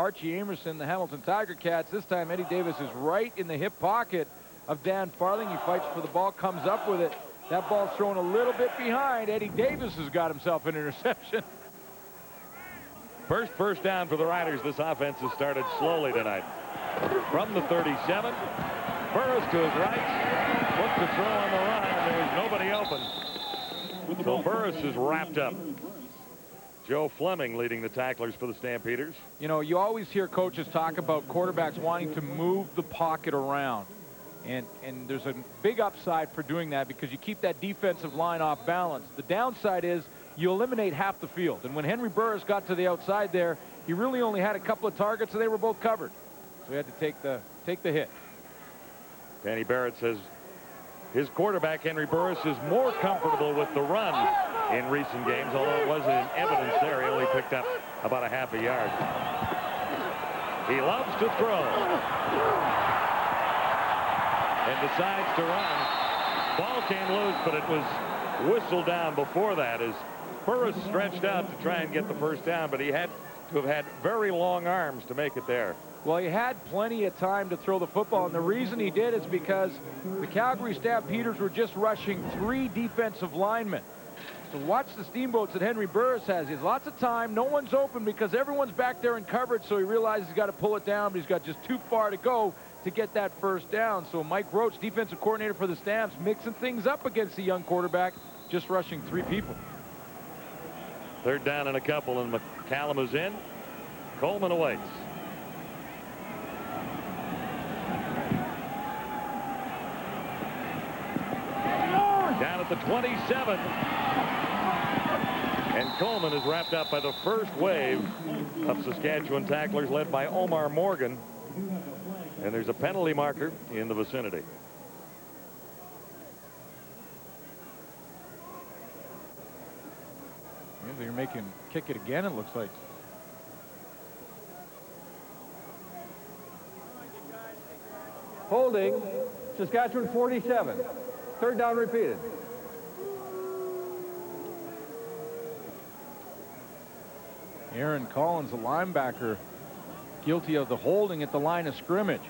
Archie Amerson, the Hamilton Tiger Cats. This time Eddie Davis is right in the hip pocket of Dan Farthing. He fights for the ball, comes up with it. That ball's thrown a little bit behind. Eddie Davis has got himself an interception. First down for the Riders. This offense has started slowly tonight. From the 37, Burris to his right. Look to throw on the run, and there's nobody open. So Burris is wrapped up. Joe Fleming leading the tacklers for the Stampeders. You know, you always hear coaches talk about quarterbacks wanting to move the pocket around. And there's a big upside for doing that because you keep that defensive line off balance. The downside is you eliminate half the field. And when Henry Burris got to the outside there, he really only had a couple of targets, and they were both covered. So he had to take the hit. Danny Barrett says his quarterback, Henry Burris, is more comfortable with the run in recent games, although it wasn't in evidence there. He only picked up about a half a yard. He loves to throw. And decides to run. Ball came loose, but it was whistled down before that as Burris stretched out to try and get the first down, but he had to have had very long arms to make it there. Well, he had plenty of time to throw the football, and the reason he did is because the Calgary Stampeders were just rushing 3 defensive linemen. So watch the steamboats that Henry Burris has. He has lots of time. No one's open because everyone's back there in coverage, so he realizes he's got to pull it down, but he's got just too far to go to get that first down. So Mike Roach, defensive coordinator for the Stamps, mixing things up against the young quarterback, just rushing 3 people. Third down and a couple, and McCallum is in. Coleman awaits. Down at the 27. And Coleman is wrapped up by the first wave of Saskatchewan tacklers led by Omar Morgan. And there's a penalty marker in the vicinity. They're making kick it again, it looks like. Holding, Saskatchewan 47. Third down repeated. Aaron Collins, the linebacker, guilty of the holding at the line of scrimmage.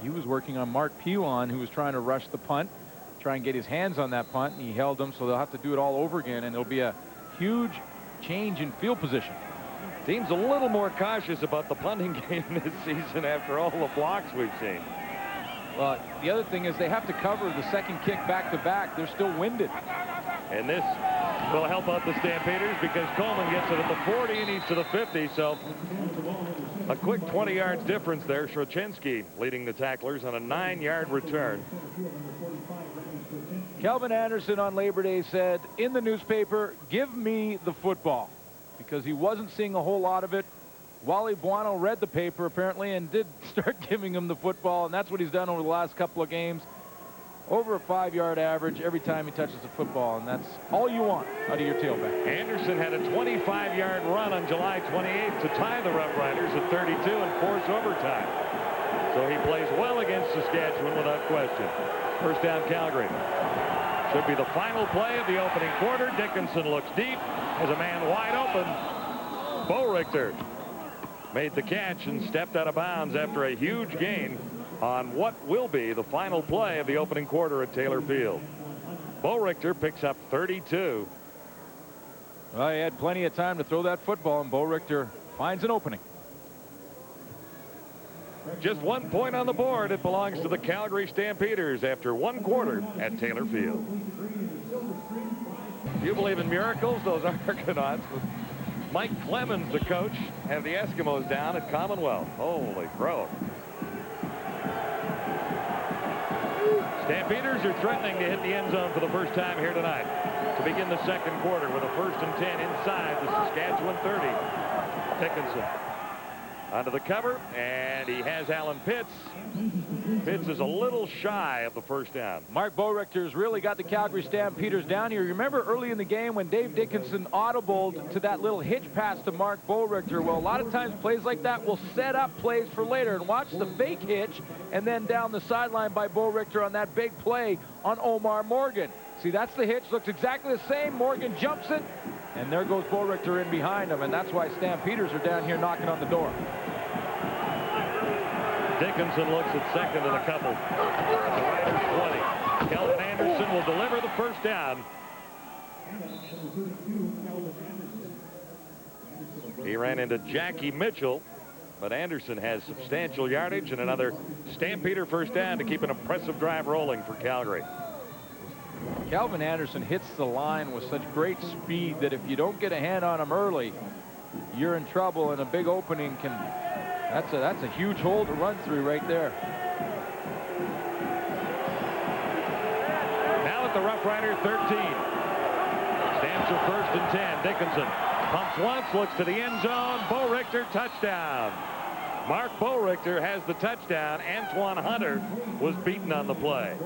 He was working on Mark Pilon, who was trying to rush the punt, try and get his hands on that punt, and he held them, so they'll have to do it all over again, and there'll be a huge change in field position. Team's a little more cautious about the punting game this season after all the blocks we've seen. Well, the other thing is they have to cover the second kick back-to-back. They're still winded. And this will help out the Stampeders because Coleman gets it at the 40 and he's to the 50. So a quick 20 yards difference there. Shrochinski leading the tacklers on a 9-yard return. Kelvin Anderson on Labor Day said in the newspaper, give me the football, because he wasn't seeing a whole lot of it. Wally Buono read the paper apparently and did start giving him the football, and that's what he's done over the last couple of games. Over a 5-yard average every time he touches the football, and that's all you want out of your tailback. Anderson had a 25-yard run on July 28th to tie the Roughriders at 32 and force overtime. So he plays well against Saskatchewan without question. First down, Calgary. Should be the final play of the opening quarter. Dickinson looks deep, has a man wide open. Bo Richter made the catch and stepped out of bounds after a huge gain on what will be the final play of the opening quarter at Taylor Field. Bo Richter picks up 32. Well, he had plenty of time to throw that football, and Bo Richter finds an opening. Just 1 point on the board. It belongs to the Calgary Stampeders after 1 quarter at Taylor Field. You believe in miracles? Those Argonauts with Mike Clemens, the coach, have the Eskimos down at Commonwealth. Holy crow. Stampeders are threatening to hit the end zone for the first time here tonight to begin the second quarter with a 1st and 10 inside the Saskatchewan 30. Dickinson onto the cover, and he has Alan Pitts. Pitts is a little shy of the first down. Mark Bo Richter's really got the Calgary Stampeders down here. Remember early in the game when Dave Dickinson audibled to that little hitch pass to Mark Bo Richter? Well, a lot of times plays like that will set up plays for later. And watch the fake hitch and then down the sideline by Bo Richter on that big play on Omar Morgan. See, that's the hitch. Looks exactly the same. Morgan jumps it, And there goes Bo Richter in behind him, and that's why Stampeders are down here knocking on the door. Dickinson looks at second and a couple. The Riders 20. Kelvin Anderson will deliver the first down. He ran into Jackie Mitchell, but Anderson has substantial yardage and another Stampeder first down to keep an impressive drive rolling for Calgary. Calvin Anderson hits the line with such great speed that if you don't get a hand on him early, you're in trouble, and a big opening can... That's a huge hole to run through right there. Now at the Rough Rider 13. Stamps are first and 10. Dickinson pumps once, looks to the end zone. Bo Richter, touchdown. Mark Bo Richter has the touchdown. Antoine Hunter was beaten on the play.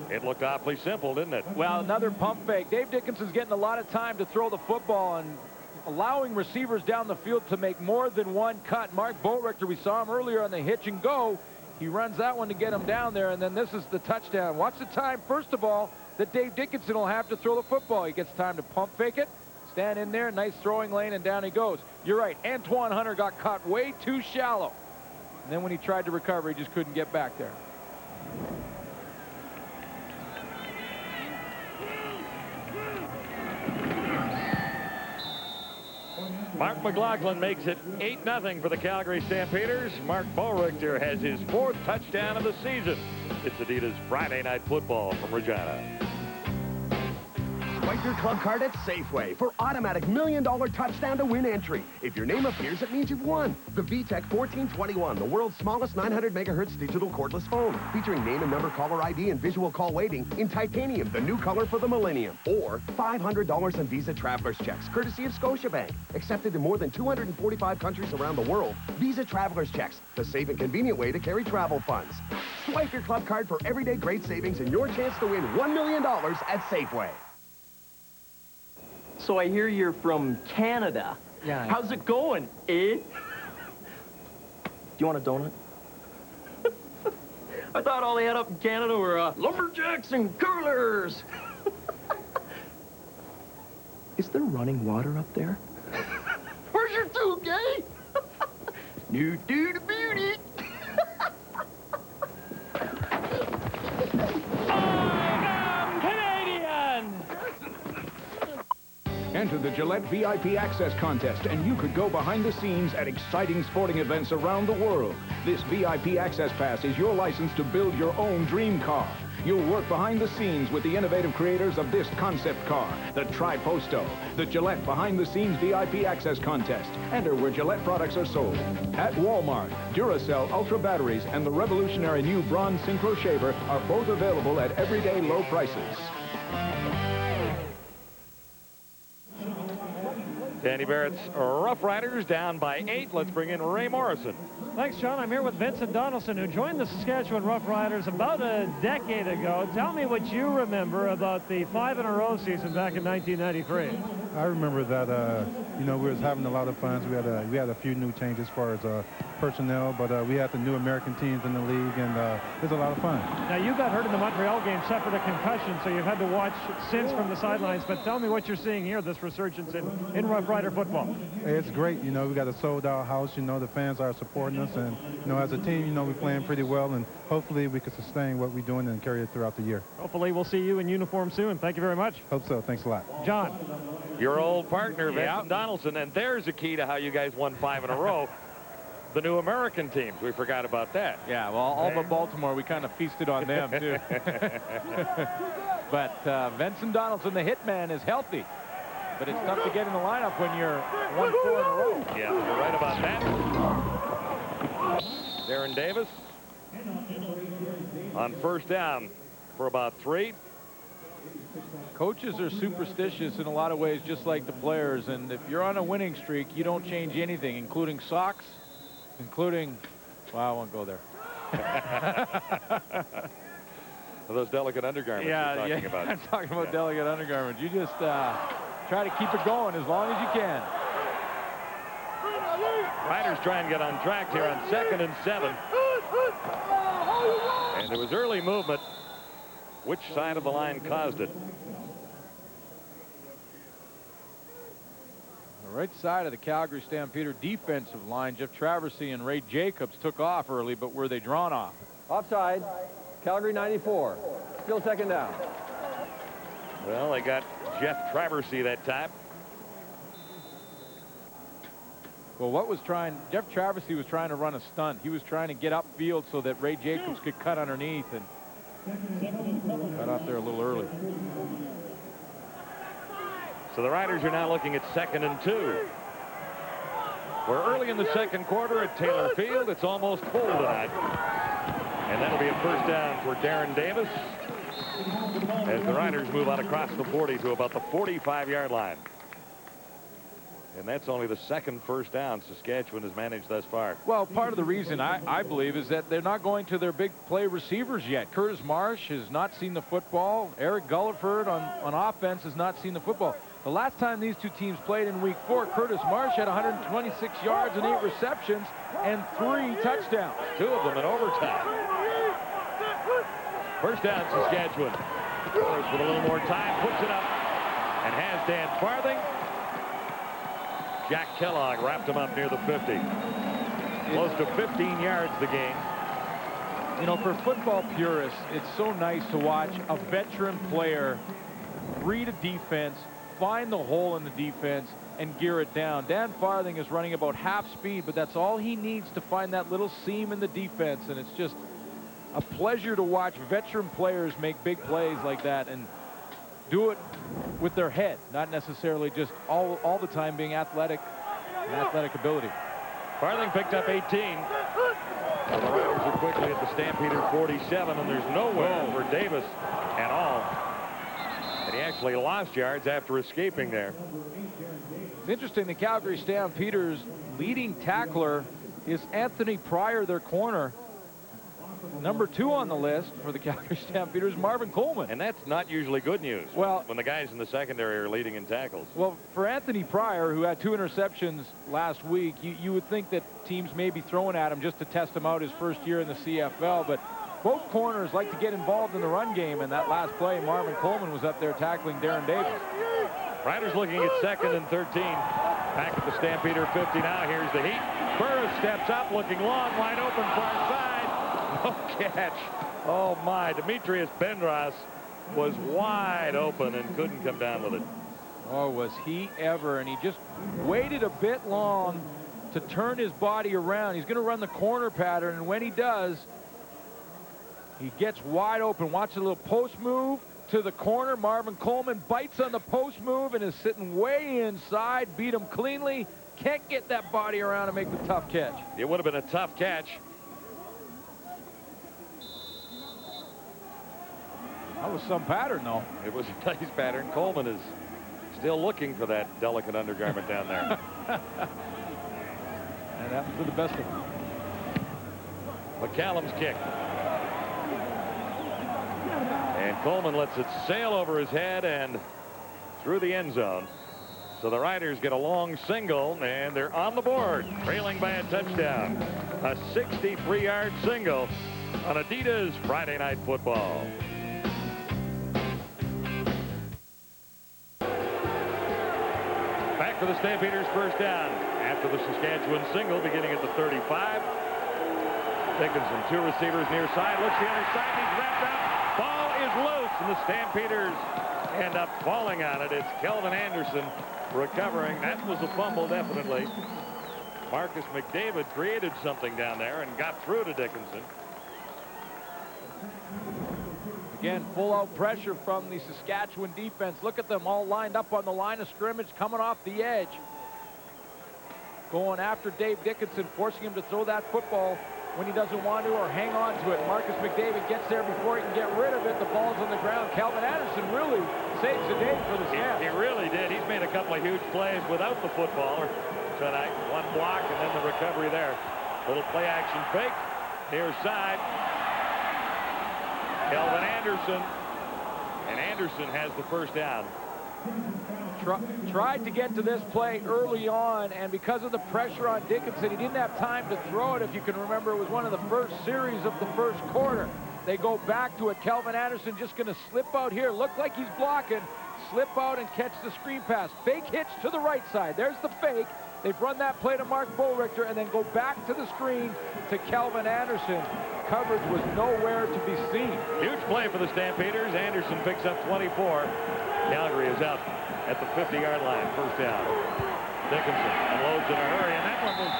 It looked awfully simple, didn't it? Well, another pump fake. Dave Dickinson's getting a lot of time to throw the football and allowing receivers down the field to make more than one cut. Mark Bo Richter, we saw him earlier on the hitch and go. He runs that one to get him down there, and then this is the touchdown. Watch the time, first of all, that Dave Dickinson will have to throw the football. He gets time to pump fake it, stand in there, nice throwing lane, and down he goes. You're right, Antoine Hunter got caught way too shallow. And then when he tried to recover, he just couldn't get back there. Mark McLaughlin makes it 8-0 for the Calgary Stampeders. Mark Bo Richter has his 4th touchdown of the season. It's Adidas Friday Night Football from Regina. Swipe your club card at Safeway for automatic $1 million touchdown to win entry. If your name appears, it means you've won. The VTech 1421, the world's smallest 900 megahertz digital cordless phone, featuring name and number caller ID and visual call waiting in titanium, the new color for the millennium. Or $500 in Visa Traveler's checks, courtesy of Scotiabank. Accepted in more than 245 countries around the world. Visa Traveler's checks, the safe and convenient way to carry travel funds. Swipe your club card for everyday great savings and your chance to win $1 million at Safeway. So I hear you're from Canada. Yeah. How's it going, eh? Do you want a donut? I thought all they had up in Canada were lumberjacks and coolers. Is there running water up there? Where's your tube, gay? New dude beauty. I'm Canadian! Enter the Gillette VIP Access Contest, and you could go behind the scenes at exciting sporting events around the world. This VIP Access Pass is your license to build your own dream car. You'll work behind the scenes with the innovative creators of this concept car, the Tri-Posto, the Gillette Behind the Scenes VIP Access Contest. Enter where Gillette products are sold. At Walmart, Duracell Ultra Batteries and the revolutionary new Bronze Synchro Shaver are both available at everyday low prices. Danny Barrett's Rough Riders down by 8. Let's bring in Ray Morrison. Thanks, John. I'm here with Vincent Donaldson, who joined the Saskatchewan Roughriders about a decade ago. Tell me what you remember about the 5-in-a-row season back in 1993. I remember that, you know, we was having a lot of fun. We had a few new changes as far as personnel, but we had the new American teams in the league, and it was a lot of fun. Now, you got hurt in the Montreal game, suffered a concussion, so you've had to watch since from the sidelines. But tell me what you're seeing here, this resurgence in Rough Rider football. It's great. You know, we got a sold-out house. You know, the fans are supporting us, and, you know, as a team, you know, we're playing pretty well, and hopefully we can sustain what we're doing and carry it throughout the year. Hopefully we'll see you in uniform soon. Thank you very much. Hope so. Thanks a lot. John. Your old partner, Vincent Donaldson, and there's a key to how you guys won 5 in a row. The new American teams. We forgot about that. Yeah, well, all but Baltimore, we kind of feasted on them, too. But Vincent Donaldson, the hitman, is healthy. But it's tough to get in the lineup when you're 1-4 in a row. Yeah, you're right about that. Darren Davis on first down for about 3. Coaches are superstitious in a lot of ways, just like the players. And if you're on a winning streak, you don't change anything, including socks, including, well, I won't go there. Those delicate undergarments you're talking about. I'm talking about delicate undergarments. You just try to keep it going as long as you can. Riders try and get on track here on 2nd and 7. And there was early movement. Which side of the line caused it? Right side of the Calgary Stampeder defensive line, Jeff Traversy and Ray Jacobs took off early, but were they drawn off? Offside, Calgary 94. Still second down. Well, they got Jeff Traversy that time. Well, Jeff Traversy was trying to run a stunt. He was trying to get upfield so that Ray Jacobs could cut underneath, and got up there a little early. So the Riders are now looking at 2nd and 2. We're early in the second quarter at Taylor Field. It's almost full tonight. And that'll be a first down for Darren Davis as the Riders move out across the 40 to about the 45-yard line. And that's only the second first down Saskatchewan has managed thus far. Well, part of the reason I believe is that they're not going to their big play receivers yet. Curtis Marsh has not seen the football. Eric Gulliford on offense has not seen the football. The last time these two teams played in week 4, Curtis Marsh had 126 yards and 8 receptions and 3 touchdowns. 2 of them in overtime. First down, Saskatchewan. Forrest with a little more time, puts it up and has Dan Farthing. Jack Kellogg wrapped him up near the 50. Close to 15 yards the gain. You know, for football purists, it's so nice to watch a veteran player read a defense, find the hole in the defense, and gear it down. Dan Farthing is running about half speed, but that's all he needs to find that little seam in the defense, and it's just a pleasure to watch veteran players make big plays like that and do it with their head, not necessarily just all the time being athletic and athletic ability. Farthing picked up 18. And the Riders are quickly at the Stampeder 47, and there's nowhere for Davis at all. And he actually lost yards after escaping there. It's interesting, the Calgary Stampeders leading tackler is Anthony Pryor, their corner. Number 2 on the list for the Calgary Stampeders, Marvin Coleman. And that's not usually good news when the guys in the secondary are leading in tackles. Well, for Anthony Pryor, who had 2 interceptions last week, you would think that teams may be throwing at him just to test him out his first year in the CFL. But both corners like to get involved in the run game. And that last play, Marvin Coleman was up there tackling Darren Davis. Riders looking at 2nd and 13. Back at the Stampeder 50 now. Here's the heat. Burris steps up, looking long, wide open, far side. No catch. Oh, my. Demetrius Bendras was wide open and couldn't come down with it. Oh, was he ever. And he just waited a bit long to turn his body around. He's going to run the corner pattern, and when he does, he gets wide open. Watch a little post move to the corner. Marvin Coleman bites on the post move and is sitting way inside. Beat him cleanly. Can't get that body around and make the tough catch. It would have been a tough catch. That was some pattern, though. It was a nice pattern. Coleman is still looking for that delicate undergarment down there. And that was for the best of them. McCallum's kick. And Coleman lets it sail over his head and through the end zone. So the Riders get a long single, and they're on the board, trailing by a touchdown. A 63-yard single on Adidas Friday Night Football. Back for the Stampeders' first down after the Saskatchewan single beginning at the 35. Dickinson, 2 receivers near side, looks the other side, he's wrapped up. Ball is loose, and the Stampeders end up falling on it. It's Kelvin Anderson recovering. That was a fumble, definitely. Marcus McDavid created something down there and got through to Dickinson. Again, full-out pressure from the Saskatchewan defense. Look at them all lined up on the line of scrimmage, coming off the edge. Going after Dave Dickinson, forcing him to throw that football when he doesn't want to or hang on to it. Marcus McDavid gets there before he can get rid of it. The ball's on the ground. Calvin Anderson really saves the day for the Stamps. He really did. He's made a couple of huge plays without the football tonight. 1 block and then the recovery there. Little play-action fake. Near side. Kelvin Anderson. And Anderson has the first down. Tried to get to this play early on, and because of the pressure on Dickinson, he didn't have time to throw it. If you can remember, it was one of the first series of the first quarter. They go back to it. Kelvin Anderson just going to slip out here. Looked like he's blocking. slip out and catch the screen pass. Fake hitch to the right side. There's the fake. They've run that play to Mark Bohlrichter and then go back to the screen to Kelvin Anderson. Coverage was nowhere to be seen. Huge play for the Stampeders. Anderson picks up 24. Calgary is out at the 50-yard line. First down. Dickinson unloads in a hurry, and that one was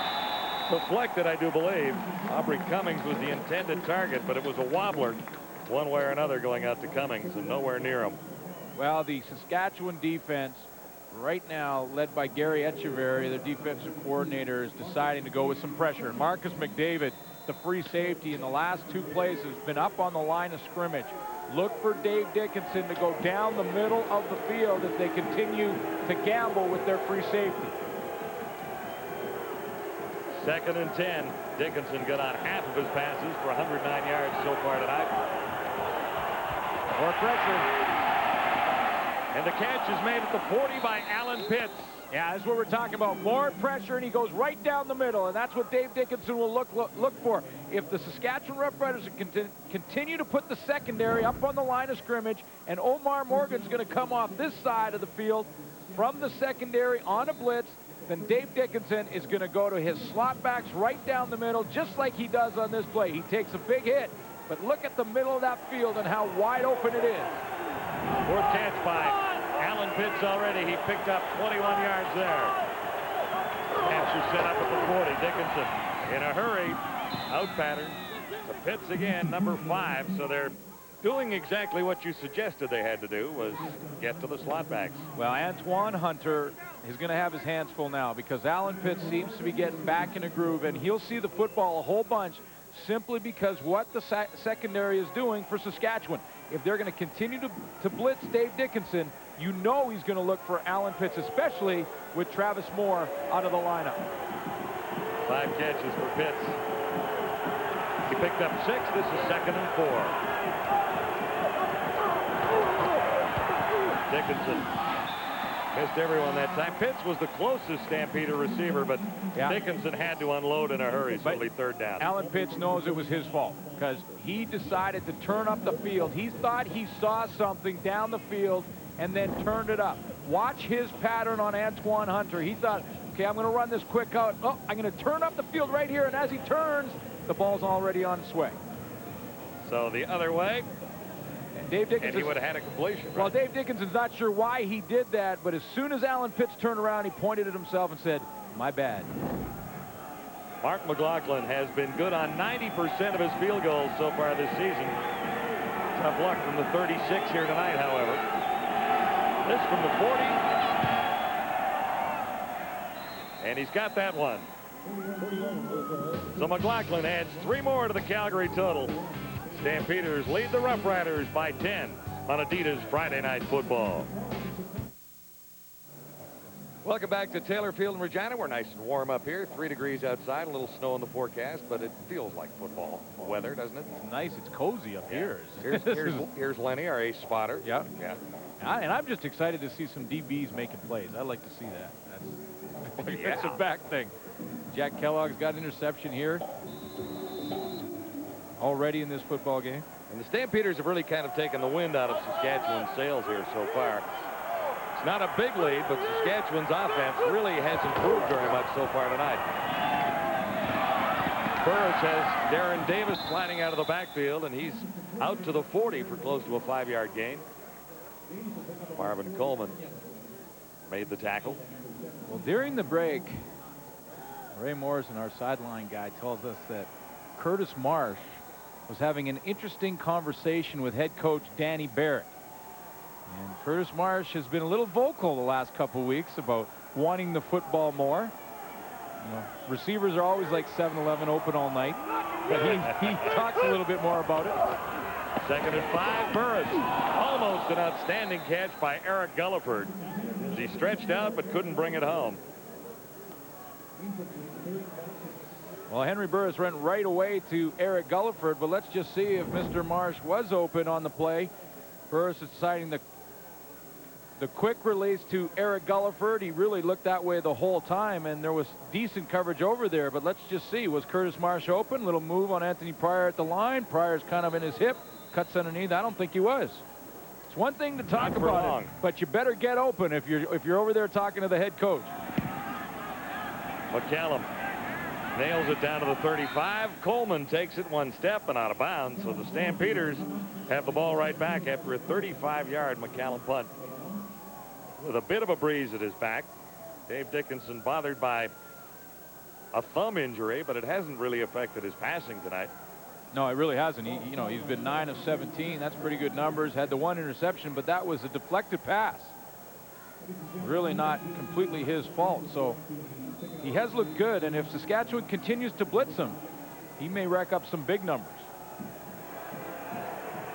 deflected, I do believe. Aubrey Cummings was the intended target, but it was a wobbler one way or another going out to Cummings and nowhere near him. Well, the Saskatchewan defense right now, led by Gary Echeverry, their defensive coordinator, is deciding to go with some pressure. Marcus McDavid, the free safety in the last two plays, has been up on the line of scrimmage. Look for Dave Dickinson to go down the middle of the field as they continue to gamble with their free safety. 2nd and 10. Dickinson got on half of his passes for 109 yards so far tonight. More pressure. And the catch is made at the 40 by Alan Pitts. Yeah, that's what we're talking about. More pressure, and he goes right down the middle, and that's what Dave Dickinson will look for. If the Saskatchewan Roughriders continue to put the secondary up on the line of scrimmage, and Omar Morgan's going to come off this side of the field from the secondary on a blitz, then Dave Dickinson is going to go to his slot backs right down the middle, just like he does on this play. He takes a big hit, but look at the middle of that field and how wide open it is. 4th catch by Alan Pitts already. He picked up 21 yards there. Catch is set up at the 40. Dickinson in a hurry. Out pattern. To Pitts again, number 5. So they're doing exactly what you suggested they had to do, was get to the slot backs. Well, Antoine Hunter is going to have his hands full now because Alan Pitts seems to be getting back in a groove, and he'll see the football a whole bunch simply because what the secondary is doing for Saskatchewan. If they're going to continue to blitz Dave Dickinson, you know he's going to look for Alan Pitts, especially with Travis Moore out of the lineup. 5 catches for Pitts. He picked up 6. This is 2nd and 4. Dickinson missed everyone that time. Pitts was the closest Stampeder receiver, but Dickinson had to unload in a hurry, so it'll be 3rd down. Alan Pitts knows it was his fault because he decided to turn up the field. He thought he saw something down the field and then turned it up. Watch his pattern on Antoine Hunter. He thought, okay, I'm going to run this quick out. Oh, I'm going to turn up the field right here, and as he turns, the ball's already on its way. So the other way. Dave Dickinson, and he would have had a completion. Right? Well, Dave Dickinson's not sure why he did that, but as soon as Alan Pitts turned around, he pointed at himself and said, my bad. Mark McLaughlin has been good on 90% of his field goals so far this season. Tough luck from the 36 here tonight, however. This from the 40. And he's got that one. So McLaughlin adds 3 more to the Calgary total. Stampeders lead the Roughriders by 10 on Adidas Friday Night Football. Welcome back to Taylor Field in Regina. We're nice and warm up here. 3 degrees outside, a little snow in the forecast, but it feels like football weather, doesn't it? It's nice. It's cozy up here. Here's Lenny, our ace spotter. Yeah. Yeah. And I'm just excited to see some DBs making plays. I like to see that. That's a back thing. Jack Kellogg's got an interception here already in this football game. And the Stampeders have really kind of taken the wind out of Saskatchewan's sails here so far. It's not a big lead, but Saskatchewan's offense really has improved very much so far tonight. Burris has Darren Davis sliding out of the backfield, and he's out to the 40 for close to a 5-yard gain. Marvin Coleman made the tackle. Well, during the break, Ray Morrison, our sideline guy, tells us that Curtis Marsh was having an interesting conversation with head coach Danny Barrett. And Curtis Marsh has been a little vocal the last couple weeks about wanting the football more. You know, receivers are always like 7-Eleven, open all night. But he talks a little bit more about it. 2nd and 5, Burris. Almost an outstanding catch by Eric Gulliford. He stretched out but couldn't bring it home. Well, Henry Burris went right away to Eric Gulliford, but let's just see if Mr. Marsh was open on the play. Burris is deciding the quick release to Eric Gulliford. He really looked that way the whole time, and there was decent coverage over there, but let's just see. Was Curtis Marsh open? Little move on Anthony Pryor at the line. Pryor's kind of in his hip, cuts underneath. I don't think he was. one thing to talk Not for about long. it, but you better get open if you're over there talking to the head coach. McCallum nails it down to the 35. Coleman takes it one step and out of bounds. So the Stampeders have the ball right back after a 35-yard McCallum punt. With a bit of a breeze at his back. Dave Dickinson bothered by a thumb injury, but it hasn't really affected his passing tonight. No, it really hasn't. He's been 9 of 17. That's pretty good numbers. Had the one interception, but that was a deflected pass. Really not completely his fault. So he has looked good, and if Saskatchewan continues to blitz him, he may rack up some big numbers.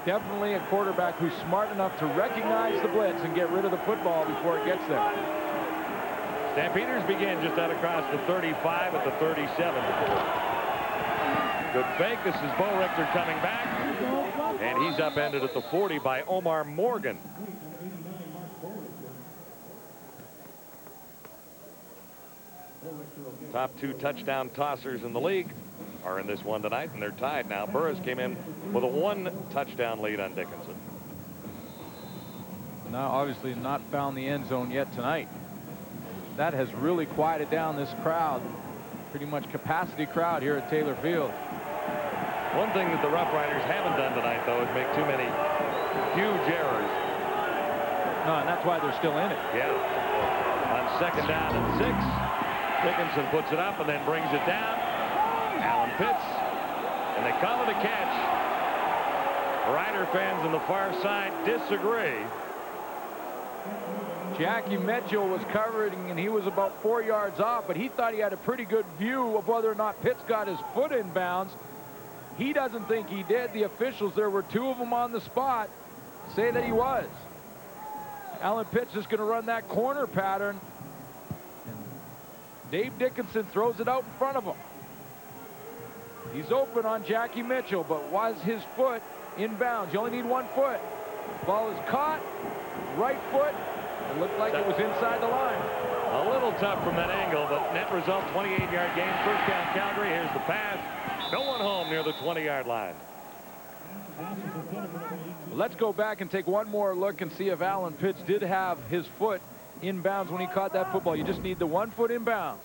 Definitely a quarterback who's smart enough to recognize the blitz and get rid of the football before it gets there. Stampeders begin just out across the 35 at the 37. Good fake. This is Bo Richter coming back, and he's upended at the 40 by Omar Morgan. Top 2 touchdown tossers in the league are in this one tonight, and they're tied now. Burris came in with a 1 touchdown lead on Dickinson. Now, obviously not found the end zone yet tonight. That has really quieted down this crowd. Pretty much capacity crowd here at Taylor Field. One thing that the Roughriders haven't done tonight, though, is make too many huge errors. No, and that's why they're still in it. Yeah. On 2nd down and 6, Dickinson puts it up and then brings it down. Alan Pitts, and they call it a catch. Rider fans on the far side disagree. Jackie Mitchell was covering, and he was about 4 yards off, but he thought he had a pretty good view of whether or not Pitts got his foot in bounds. He doesn't think he did. The officials, there were 2 of them on the spot, say that he was. Alan Pitts is going to run that corner pattern. And Dave Dickinson throws it out in front of him. He's open on Jackie Mitchell, but was his foot in bounds? You only need 1 foot. Ball is caught. Right foot. It looked like it was inside the line. A little tough from that angle, but net result 28-yard gain. First down Calgary. Here's the pass. No one home near the 20-yard line. Let's go back and take one more look and see if Alan Pitts did have his foot in bounds when he caught that football. You just need the 1 foot in bounds.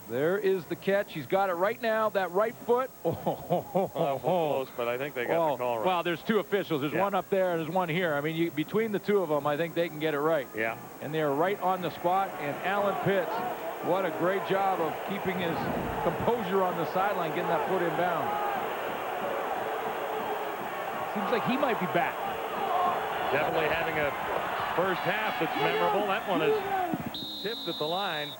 There is the catch. He's got it right now. That right foot. Close, but I think they got the call right. Well, there's 2 officials. There's one up there and there's one here. I mean, between the 2 of them, I think they can get it right. Yeah. And they're right on the spot. And Alan Pitts, what a great job of keeping his composure on the sideline, getting that foot in bounds. Seems like he might be back. Definitely having a first half that's memorable. That one is tipped at the line.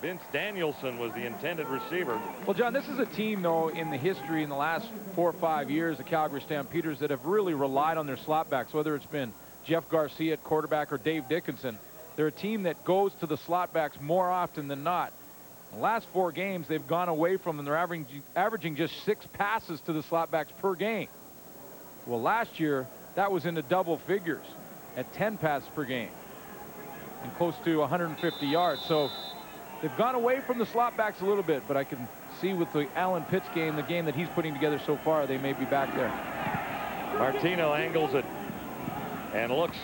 Vince Danielson was the intended receiver. Well, John, this is a team, though, in the history in the last 4 or 5 years, the Calgary Stampeders, that have really relied on their slot backs, whether it's been Jeff Garcia at quarterback or Dave Dickinson. They're a team that goes to the slot backs more often than not. In the last 4 games, they've gone away from them. They're averaging just 6 passes to the slot backs per game. Well, last year, that was in the double figures at 10 passes per game and close to 150 yards. So they've gone away from the slot backs a little bit, but I can see with the Alan Pitts game, the game that he's putting together so far, they may be back there. Martino angles it and looks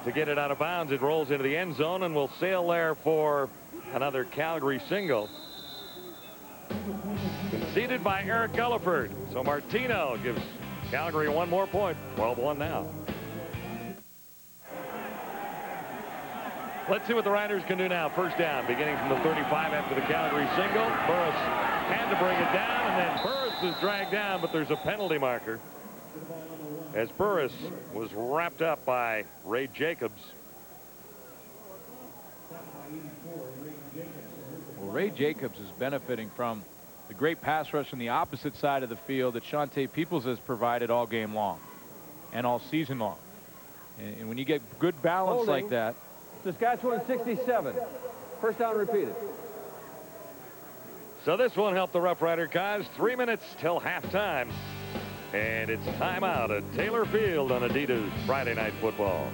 to get it out of bounds. It rolls into the end zone and will sail there for another Calgary single. Conceded by Eric Gulliford. So Martino gives Calgary 1 more point. 12-1 now. Let's see what the Riders can do now. First down, beginning from the 35 after the Calgary single. Burris had to bring it down, and then Burris is dragged down, but there's a penalty marker as Burris was wrapped up by Ray Jacobs. Well, Ray Jacobs is benefiting from the great pass rush on the opposite side of the field that Shante Peoples has provided all game long and all season long. And when you get good balance like that. Saskatchewan 67. First down repeated. So this one helped the Rough Rider cause. 3 minutes till halftime. And it's timeout at Taylor Field on Adidas Friday Night Football.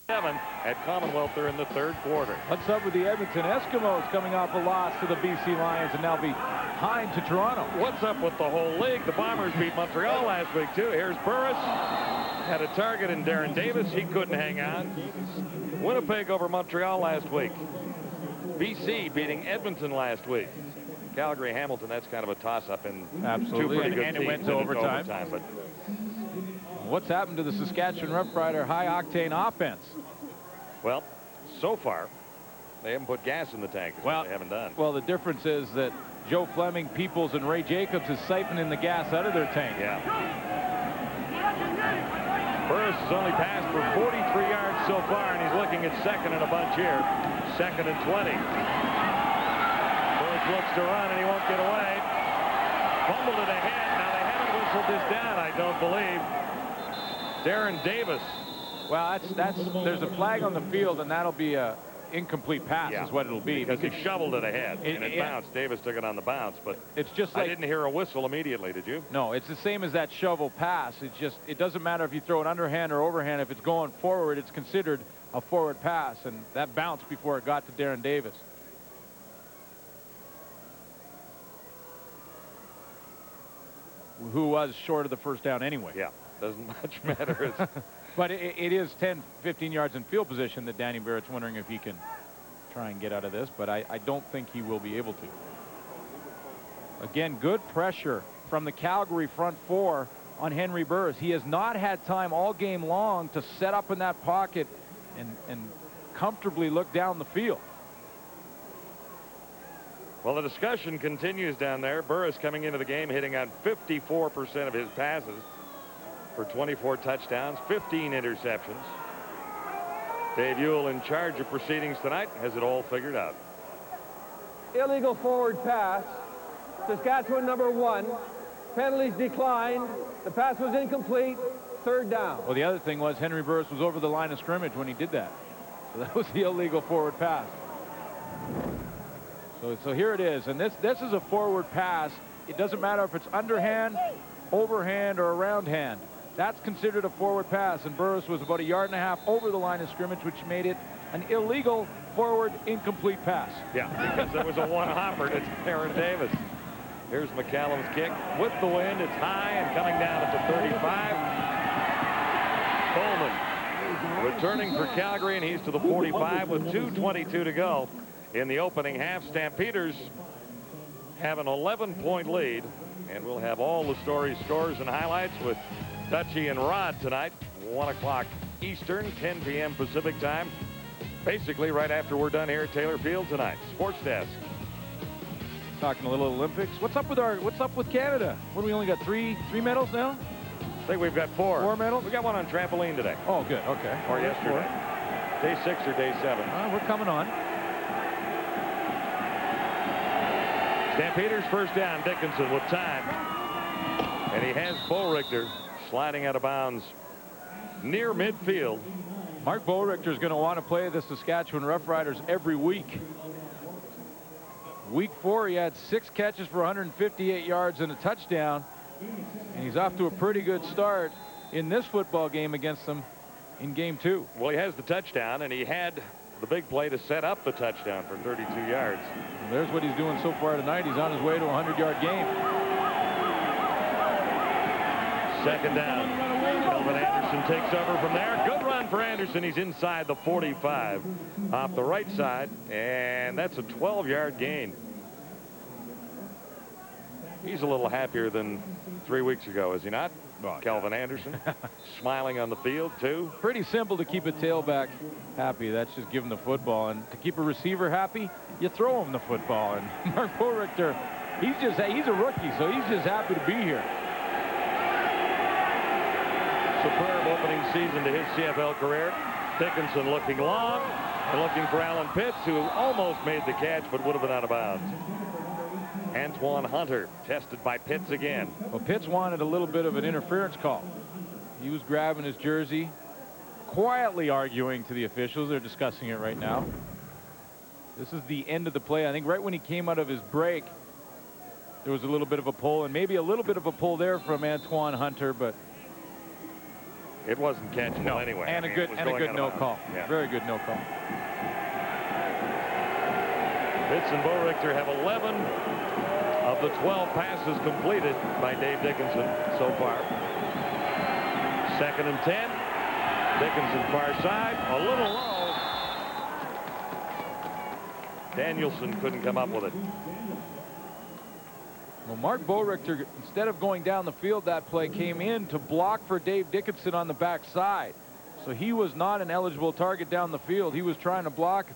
7 at Commonwealth there in the 3rd quarter. What's up with the Edmonton Eskimos coming off a loss to the BC Lions and now be behind to Toronto. What's up with the whole league? The Bombers beat Montreal last week, too. Here's Burris. Had a target in Darren Davis. He couldn't hang on. Winnipeg over Montreal last week. BC beating Edmonton last week. Calgary, Hamilton, that's kind of a toss-up in two pretty good and teams. It went to overtime. But what's happened to the Saskatchewan Roughrider high-octane offense? Well, so far, they haven't put gas in the tank. Well, they haven't done. Well, the difference is that Joe Fleming, Peoples, and Ray Jacobs is siphoning the gas out of their tank. Yeah. Burris has only passed for 43 yards so far, and he's looking at second and a bunch here. Second and 20. Burris looks to run, and he won't get away. Fumbled it ahead. Now they haven't whistled this down, I don't believe. Darren Davis. Well, there's a flag on the field, and that'll be a incomplete pass is what it'll be. Because he shoveled it ahead, and it bounced. Davis took it on the bounce, but it's just like, I didn't hear a whistle immediately, did you? No, it's the same as that shovel pass. It's just, it doesn't matter if you throw it underhand or overhand. If it's going forward, it's considered a forward pass, and that bounced before it got to Darren Davis. Who was short of the first down anyway. Yeah, doesn't much matter. But it is 10, 15 yards in field position that Danny Barrett's wondering if he can try and get out of this, but I don't think he will be able to. Again, good pressure from the Calgary front four on Henry Burris. He has not had time all game long to set up in that pocket and comfortably look down the field. Well, the discussion continues down there. Burris coming into the game hitting on 54% of his passes for 24 touchdowns, 15 interceptions. Dave Ewell, in charge of proceedings tonight, has it all figured out. Illegal forward pass. Saskatchewan #1. Penalties declined. The pass was incomplete. Third down. Well, the other thing was Henry Burris was over the line of scrimmage when he did that. So that was the illegal forward pass. So here it is, and this is a forward pass. It doesn't matter if it's underhand, overhand, or around hand. That's considered a forward pass, and Burris was about 1.5 yards over the line of scrimmage, which made it an illegal forward incomplete pass. Yeah, because it was a one-hopper to Darren Davis. Here's McCallum's kick with the wind. It's high and coming down at the 35. Coleman returning for Calgary, and he's to the 45 with 2:22 to go. In the opening half, Stampeders have an 11-point lead, and we'll have all the stories, scores, and highlights with Dutchie and Rod tonight, 1 o'clock Eastern, 10 p.m. Pacific time, basically right after we're done here at Taylor Field tonight. Sports Desk. Talking a little Olympics. What's up with Canada? What, we only got three medals now? I think we've got 4. 4 medals? We got one on trampoline today. Oh, good. Okay. Or yesterday. Day 6 or day 7. We're coming on. Stampeders first down. Dickinson with time. And he has Bo Richter sliding out of bounds near midfield. Mark Bo Richter is going to want to play the Saskatchewan Roughriders every week. Week 4, he had 6 catches for 158 yards and a touchdown. And he's off to a pretty good start in this football game against them in game 2. Well, he has the touchdown, and he had the big play to set up the touchdown for 32 yards. And there's what he's doing so far tonight. He's on his way to a 100-yard game. Second down. Kelvin Anderson takes over from there. Good run for Anderson. He's inside the 45 off the right side, and that's a 12-yard gain. He's a little happier than 3 weeks ago, is he not? Oh, Kelvin Anderson smiling on the field too. Pretty simple to keep a tailback happy. That's just give him the football, and to keep a receiver happy, you throw him the football. And Mark Bo Richter, he's a rookie, so he's just happy to be here. Superb opening season to his CFL career. Dickinson looking long and looking for Alan Pitts, who almost made the catch but would have been out of bounds. Antoine Hunter tested by Pitts again. Well, Pitts wanted a little bit of an interference call. He was grabbing his jersey, quietly arguing to the officials. They're discussing it right now. This is the end of the play. I think right when he came out of his break, there was a little bit of a pull, and maybe a little bit of a pull there from Antoine Hunter, but it wasn't catchable anyway. And a good no call. Yeah. Very good no call. Pitts and Bo Richter have 11 of the 12 passes completed by Dave Dickinson so far. 2nd and 10. Dickinson far side, a little low. Danielson couldn't come up with it. Well, Mark Boerichter, instead of going down the field that play, came in to block for Dave Dickinson on the backside. So he was not an eligible target down the field. He was trying to block.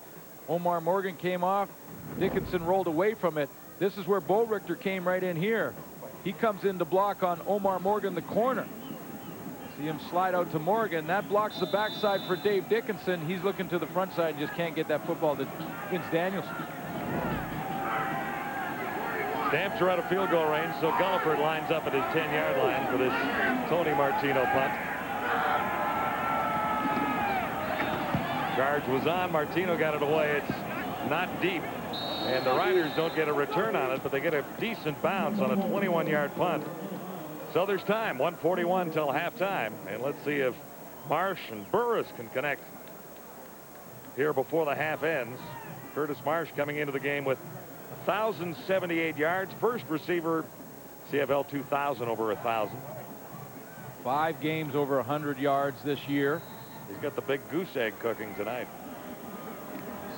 Omar Morgan came off. Dickinson rolled away from it. This is where Boerichter came right in here. He comes in to block on Omar Morgan, the corner. See him slide out to Morgan. That blocks the backside for Dave Dickinson. He's looking to the front side and just can't get that football to Vince Danielson. Stamps are out of field goal range, so Gulliford lines up at his 10-yard line for this Tony Martino punt. Charge was on. Martino got it away. It's not deep, and the Riders don't get a return on it, but they get a decent bounce on a 21-yard punt. So there's time, 1:41 till halftime, and let's see if Marsh and Burris can connect here before the half ends. Curtis Marsh coming into the game with 1,078 yards. First receiver, CFL 2000 over 1,000. 5 games over 100 yards this year. He's got the big goose egg cooking tonight.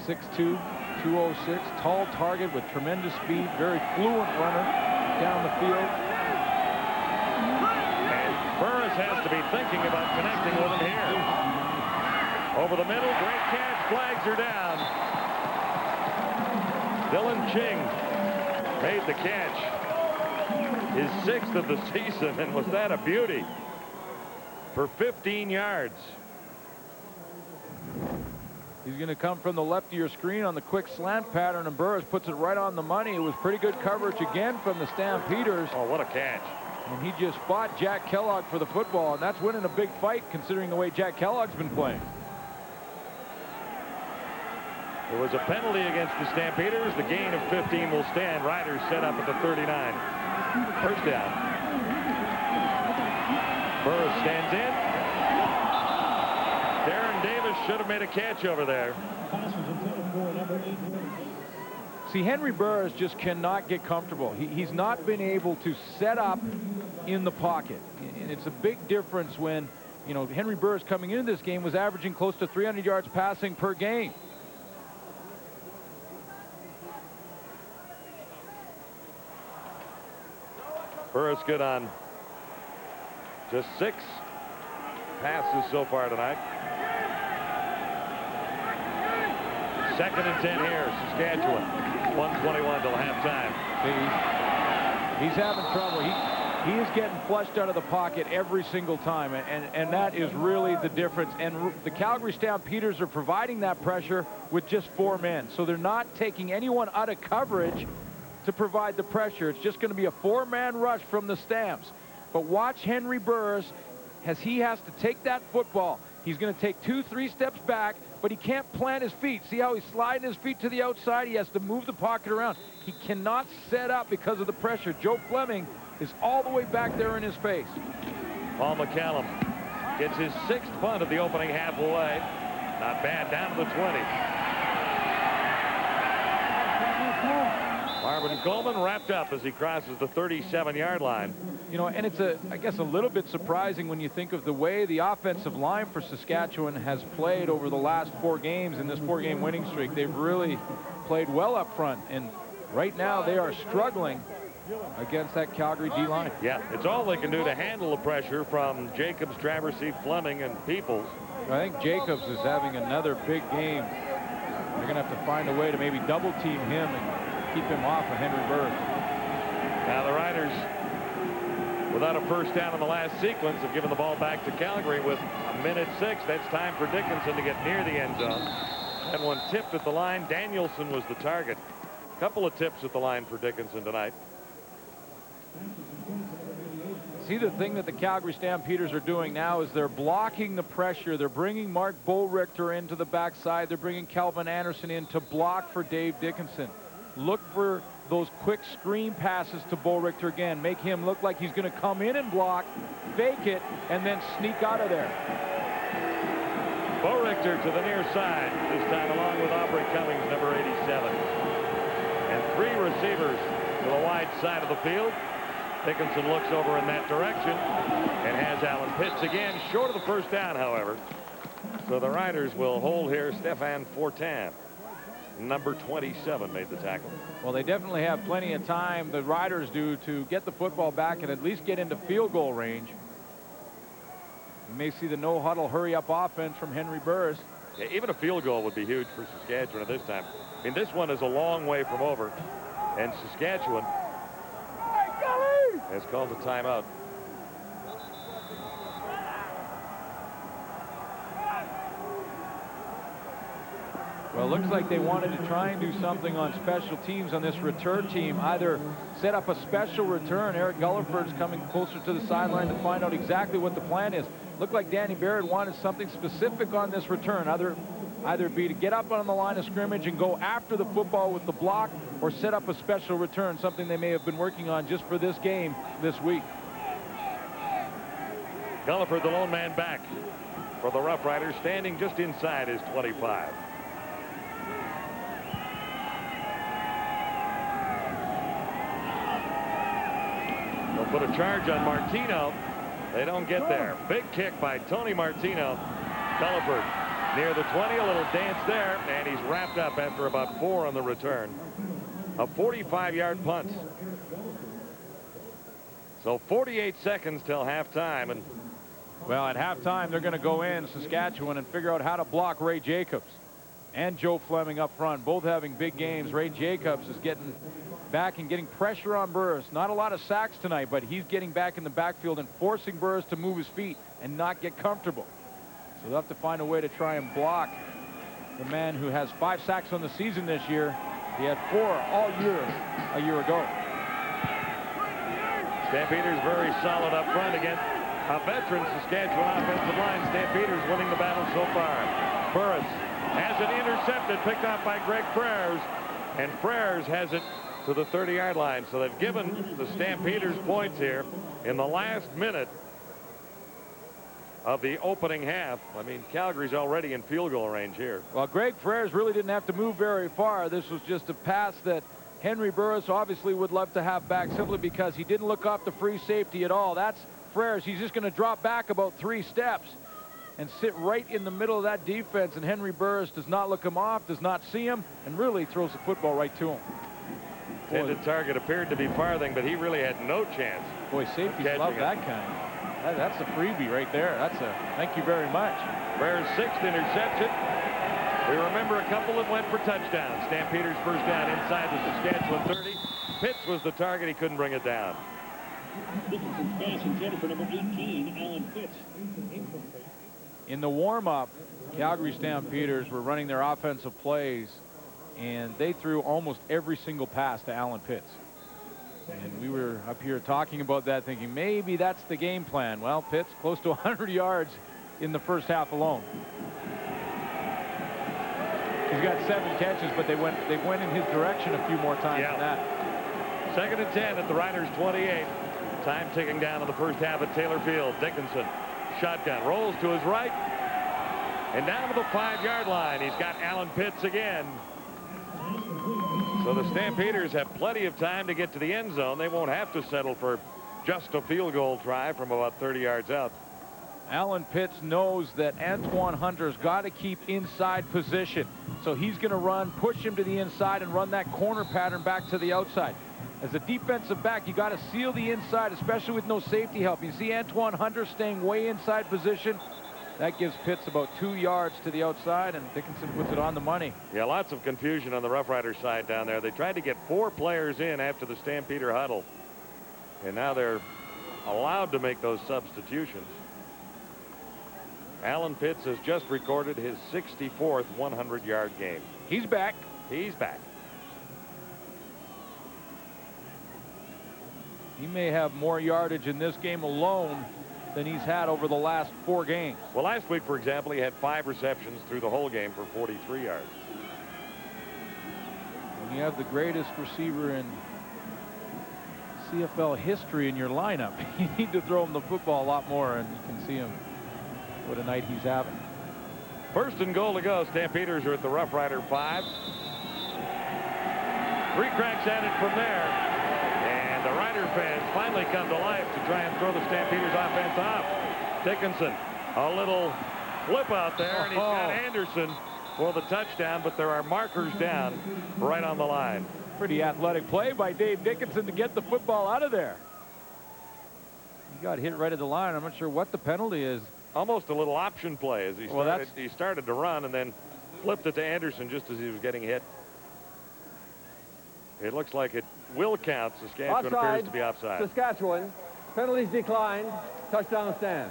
6'2", 206, tall target with tremendous speed, very fluent runner down the field. And Burris has to be thinking about connecting with him here. Over the middle, great catch, flags are down. Dylan Ching made the catch. His 6th of the season, and was that a beauty? For 15 yards. He's going to come from the left of your screen on the quick slant pattern, and Burris puts it right on the money. It was pretty good coverage again from the Stampeders. Oh, what a catch. And he just fought Jack Kellogg for the football, and that's winning a big fight considering the way Jack Kellogg's been playing. There was a penalty against the Stampeders. The gain of 15 will stand. Riders set up at the 39. First down. Burris stands in. Darren Davis should have made a catch over there. See, Henry Burris just cannot get comfortable. He's not been able to set up in the pocket. And it's a big difference when, you know, Henry Burris coming into this game was averaging close to 300 yards passing per game. Burris good on just 6 passes so far tonight. 2nd and 10 here, Saskatchewan. 1:21 till halftime. He's having trouble. He is getting flushed out of the pocket every single time, and that is really the difference. And the Calgary Stampeders are providing that pressure with just 4 men, so they're not taking anyone out of coverage to provide the pressure. It's just going to be a 4-man rush from the Stamps. But watch Henry Burris as he has to take that football. He's going to take 2-3 steps back, but he can't plant his feet. See how he's sliding his feet to the outside? He has to move the pocket around. He cannot set up because of the pressure. Joe Fleming is all the way back there in his face. Paul McCallum gets his 6th punt of the opening half away. Not bad, down to the 20. Marvin Coleman wrapped up as he crosses the 37-yard line. You know, and it's I guess a little bit surprising when you think of the way the offensive line for Saskatchewan has played over the last 4 games in this 4-game winning streak. They've really played well up front, and right now they are struggling against that Calgary D-line. Yeah, it's all they can do to handle the pressure from Jacobs, Traversy, Fleming, and Peoples. I think Jacobs is having another big game. They're going to have to find a way to maybe double-team him and keep him off of Henry Burris. Now the Riders, without a first down in the last sequence, have given the ball back to Calgary with 1:06. That's time for Dickinson to get near the end zone. That one tipped at the line. Danielson was the target. A couple of tips at the line for Dickinson tonight. See, the thing that the Calgary Stampeders are doing now is they're blocking the pressure. They're bringing Mark Boerichter into the backside. They're bringing Calvin Anderson in to block for Dave Dickinson. Look for those quick screen passes to Boerichter again. Make him look like he's going to come in and block, fake it, and then sneak out of there. Boerichter to the near side, this time along with Aubrey Cummings, number 87. And 3 receivers to the wide side of the field. Dickinson looks over in that direction and has Alan Pitts again, short of the first down, however. So the Riders will hold here. Stefan Fortin, number 27, made the tackle. Well, they definitely have plenty of time, the Riders do, to get the football back and at least get into field goal range. You may see the no-huddle hurry-up offense from Henry Burris. Yeah, even a field goal would be huge for Saskatchewan at this time. I mean, this one is a long way from over, and Saskatchewan has called a timeout. Well, it looks like they wanted to try and do something on special teams on this return team. Either set up a special return. Eric Gulliford's coming closer to the sideline to find out exactly what the plan is. Looked like Danny Barrett wanted something specific on this return. Either be to get up on the line of scrimmage and go after the football with the block, or set up a special return, something they may have been working on just for this game this week. Gulliford, the lone man back for the Roughriders, standing just inside his 25. They'll put a charge on Martino. They don't get there. Big kick by Tony Martino. Gulliford near the 20, a little dance there, and he's wrapped up after about 4 on the return. A 45-yard punt. So 48 seconds till halftime, and well, at halftime they're going to go in Saskatchewan and figure out how to block Ray Jacobs and Joe Fleming up front, both having big games. Ray Jacobs is getting back and getting pressure on Burris. Not a lot of sacks tonight, but he's getting back in the backfield and forcing Burris to move his feet and not get comfortable. So they'll have to find a way to try and block the man who has 5 sacks on the season this year. He had 4 all year a year ago. Stampeders very solid up front against a veteran Saskatchewan offensive line. Stampeders winning the battle so far. Burris has it intercepted, picked off by Greg Frères, and Frères has it to the 30-yard line. So they've given the Stampeders points here in the last minute of the opening half. I mean, Calgary's already in field goal range here. Well, Greg Frères really didn't have to move very far. This was just a pass that Henry Burris obviously would love to have back, simply because he didn't look off the free safety at all. That's Frères. He's just going to drop back about 3 steps and sit right in the middle of that defense, and Henry Burris does not look him off, does not see him, and really throws the football right to him. Intended target appeared to be Farthing, but he really had no chance. Boy, safeties love that kind. That's a freebie right there. That's a thank you very much. Frères' 6th interception. We remember a couple that went for touchdowns. Stampeders first down inside the Saskatchewan 30. Pitts was the target. He couldn't bring it down. Dickinson's pass intended for number 18, Alan Pitts. In the warm-up, Calgary Stampeders were running their offensive plays, and they threw almost every single pass to Alan Pitts. And we were up here talking about that, thinking maybe that's the game plan. Well, Pitts close to 100 yards in the first half alone. He's got 7 catches, but they went in his direction a few more times than that. 2nd and 10 at the Riders' 28. Time ticking down in the first half at Taylor Field. Dickinson, shotgun, rolls to his right, and down to the 5-yard line. He's got Alan Pitts again. So the Stampeders have plenty of time to get to the end zone. They won't have to settle for just a field goal try from about 30 yards out. Alan Pitts knows that Antoine Hunter's got to keep inside position. So he's going to run, push him to the inside, and run that corner pattern back to the outside. As a defensive back, you got to seal the inside, especially with no safety help. You see Antoine Hunter staying way inside position. That gives Pitts about 2 yards to the outside, and Dickinson puts it on the money. Yeah, lots of confusion on the Roughriders side down there. They tried to get 4 players in after the Stampeder huddle, and now they're allowed to make those substitutions. Alan Pitts has just recorded his 64th 100-yard game. He's back. He's back. He may have more yardage in this game alone than he's had over the last 4 games. Well, last week, for example, he had 5 receptions through the whole game for 43 yards. When you have the greatest receiver in CFL history in your lineup, you need to throw him the football a lot more, and you can see him what a night he's having. 1st and goal to go. Stampeders are at the Roughrider 5. 3 cracks at it from there. And the Rider fans finally come to life to try and throw the Stampeders offense off. Dickinson, a little flip out there, and he's got Anderson for the touchdown, but there are markers down right on the line. Pretty athletic play by Dave Dickinson to get the football out of there. He got hit right at the line. I'm not sure what the penalty is. Almost a little option play as he started to run and then flipped it to Anderson just as he was getting hit. It looks like it will count. Saskatchewan appears to be offside. Saskatchewan. Penalties declined. Touchdown stand.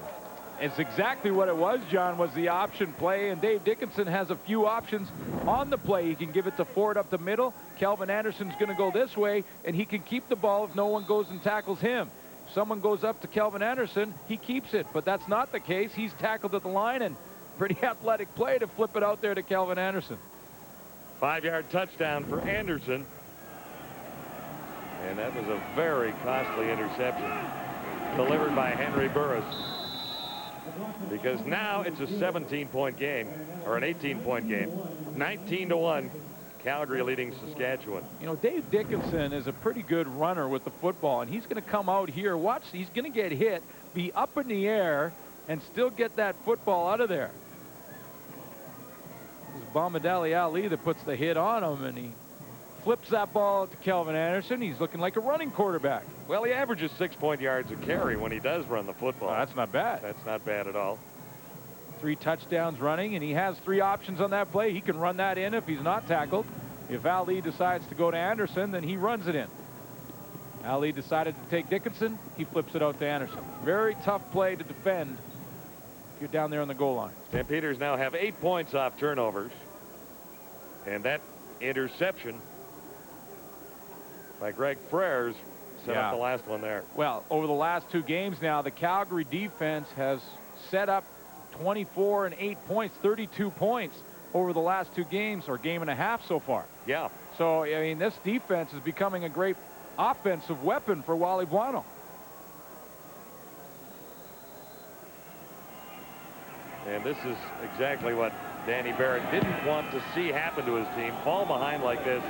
It's exactly what it was, John, was the option play, and Dave Dickinson has a few options on the play. He can give it to Ford up the middle. Kelvin Anderson's going to go this way, and he can keep the ball if no one goes and tackles him. If someone goes up to Kelvin Anderson, he keeps it, but that's not the case. He's tackled at the line, and pretty athletic play to flip it out there to Kelvin Anderson. 5-yard touchdown for Anderson. And that was a very costly interception delivered by Henry Burris. Because now it's a 17-point game, or an 18-point game. 19-1, Calgary leading Saskatchewan. You know, Dave Dickinson is a pretty good runner with the football, and he's going to come out here. Watch, he's going to get hit, be up in the air, and still get that football out of there. It's Bombadali Ali that puts the hit on him, and he flips that ball to Kelvin Anderson. He's looking like a running quarterback. Well, he averages 6 yards a carry when he does run the football. Oh, that's not bad. That's not bad at all. 3 touchdowns running, and he has 3 options on that play. He can run that in if he's not tackled. If Ali decides to go to Anderson, then he runs it in. Ali decided to take Dickinson. He flips it out to Anderson. Very tough play to defend if you're down there on the goal line. Stampeders now have 8 points off turnovers. And that interception by Greg Frères set up the last one there. Well, over the last 2 games now, the Calgary defense has set up 24 and 8 points, 32 points over the last 2 games, or game and a half so far. Yeah. So, I mean, this defense is becoming a great offensive weapon for Wally Buono. And this is exactly what Danny Barrett didn't want to see happen to his team. Fall behind like this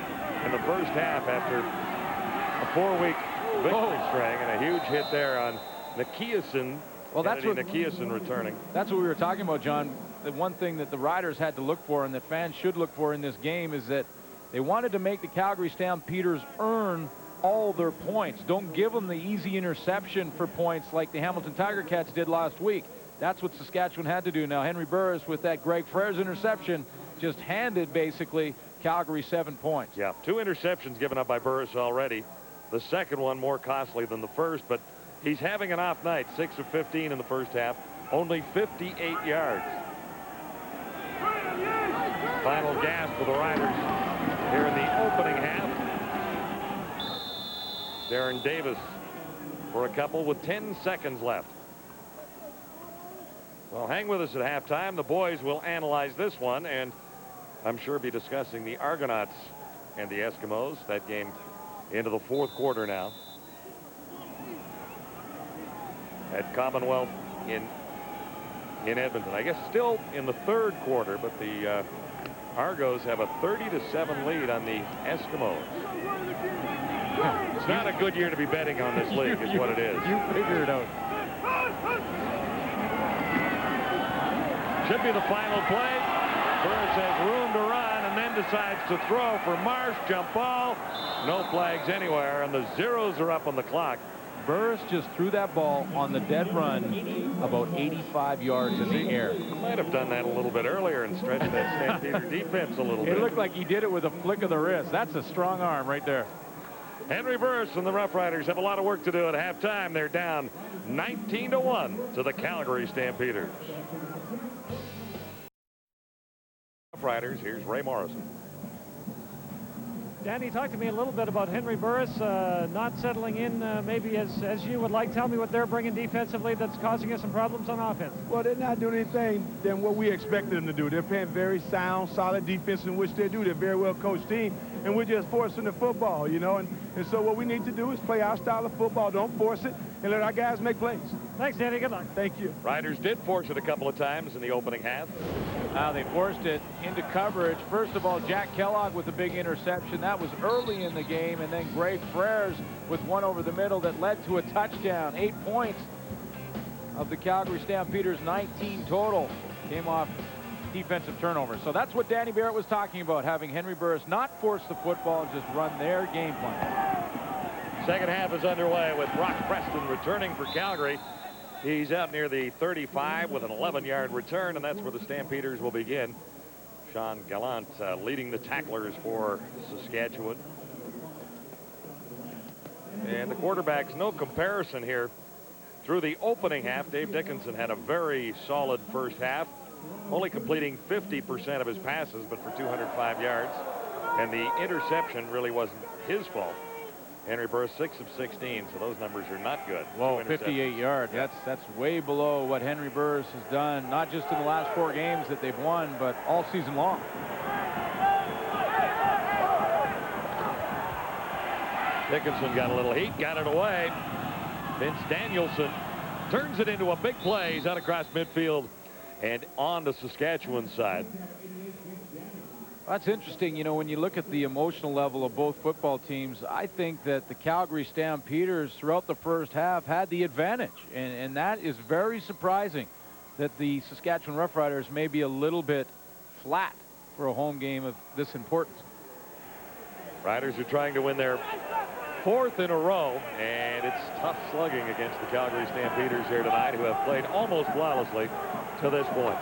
in the first half after a 4-week victory string, and a huge hit there on Nikiasen. Well, that's what Nikiasen returning. That's what we were talking about, John. The one thing that the Riders had to look for, and that fans should look for in this game, is that they wanted to make the Calgary Stampeders earn all their points. Don't give them the easy interception for points like the Hamilton Tiger Cats did last week. That's what Saskatchewan had to do. Now, Henry Burris, with that Greg Frères interception, just handed basically Calgary 7 points. Yeah, 2 interceptions given up by Burris already. The second one more costly than the first, but he's having an off night. 6 of 15 in the first half, only 58 yards. Final gas for the Riders here in the opening half. Darren Davis for a couple with 10 seconds left. Well, hang with us at halftime. The boys will analyze this one, and I'm sure be discussing the Argonauts and the Eskimos. That game into the 4th quarter now at Commonwealth in Edmonton. I guess still in the 3rd quarter, but the Argos have a 30-7 lead on the Eskimos. It's not a good year to be betting on this league, is what it is. You figure it out. Should be the final play. Burris has room to run and then decides to throw for Marsh. Jump ball. No flags anywhere, and the zeros are up on the clock. Burris just threw that ball on the dead run about 85 yards in the air. He might have done that a little bit earlier and stretched that Stampeder defense a little bit. It looked like he did it with a flick of the wrist. That's a strong arm right there. Henry Burris and the Roughriders have a lot of work to do at halftime. They're down 19-1 to the Calgary Stampeders. Roughriders, here's Ray Morrison. Danny, talk to me a little bit about Henry Burris not settling in maybe as you would like. Tell me what they're bringing defensively that's causing us some problems on offense. Well, they're not doing anything than what we expected them to do. They're playing very sound, solid defense in which they do. They're a very well-coached team, and we're just forcing the football, you know. And so what we need to do is play our style of football. Don't force it, and let our guys make plays. Thanks, Danny. Good luck. Thank you. Riders did force it a couple of times in the opening half. They forced it into coverage. First of all, Jack Kellogg with a big interception. That was early in the game. And then Greg Frères with one over the middle that led to a touchdown. 8 points of the Calgary Stampeders, 19 total, came off defensive turnover. So that's what Danny Barrett was talking about, having Henry Burris not force the football and just run their game plan. Second half is underway with Brock Preston returning for Calgary. He's out near the 35 with an 11-yard return, and that's where the Stampeders will begin. Sean Gallant leading the tacklers for Saskatchewan. And the quarterbacks, no comparison here. Through the opening half, Dave Dickinson had a very solid first half, only completing 50% of his passes, but for 205 yards. And the interception really wasn't his fault. Henry Burris 6 of 16, so those numbers are not good. Whoa, 58 yards. Yeah. That's way below what Henry Burris has done, not just in the last 4 games that they've won, but all season long. Dickinson got a little heat, got it away. Vince Danielson turns it into a big play. He's out across midfield and on the Saskatchewan side. That's interesting. You know, when you look at the emotional level of both football teams, I think that the Calgary Stampeders throughout the first half had the advantage. And that is very surprising that the Saskatchewan Roughriders may be a little bit flat for a home game of this importance. Riders are trying to win their 4th in a row, and it's tough slugging against the Calgary Stampeders here tonight, who have played almost flawlessly to this point.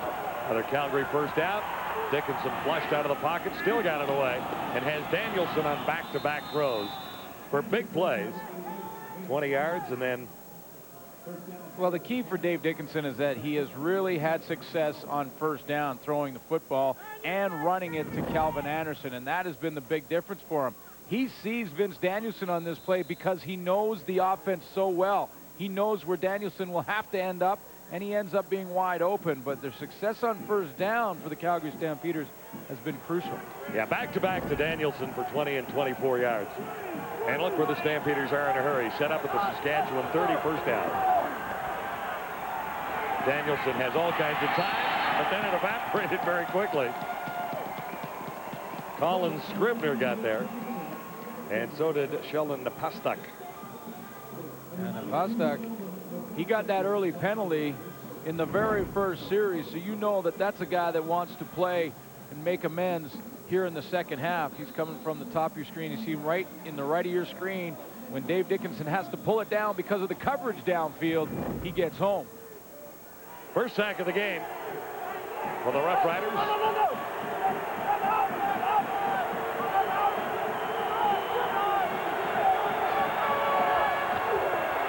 Another Calgary first out. Dickinson flushed out of the pocket, still got it away, and has Danielson on back-to-back throws for big plays. 20 yards, and then... Well, the key for Dave Dickinson is that he has really had success on first down, throwing the football and running it to Calvin Anderson, and that has been the big difference for him. He sees Vince Danielson on this play because he knows the offense so well. He knows where Danielson will have to end up, and he ends up being wide open. But their success on first down for the Calgary Stampeders has been crucial. Yeah, back-to-back to Danielson for 20 and 24 yards. And look where the Stampeders are in a hurry. Set up at the Saskatchewan 30, first down. Danielson has all kinds of time, but then it evaporated very quickly. Colin Scribner got there, and so did Sheldon Napastuk. And Napastuk, he got that early penalty in the very first series, so you know that that's a guy that wants to play and make amends here in the second half. He's coming from the top of your screen. You see him right in the right of your screen. When Dave Dickinson has to pull it down because of the coverage downfield, he gets home. First sack of the game for the Roughriders.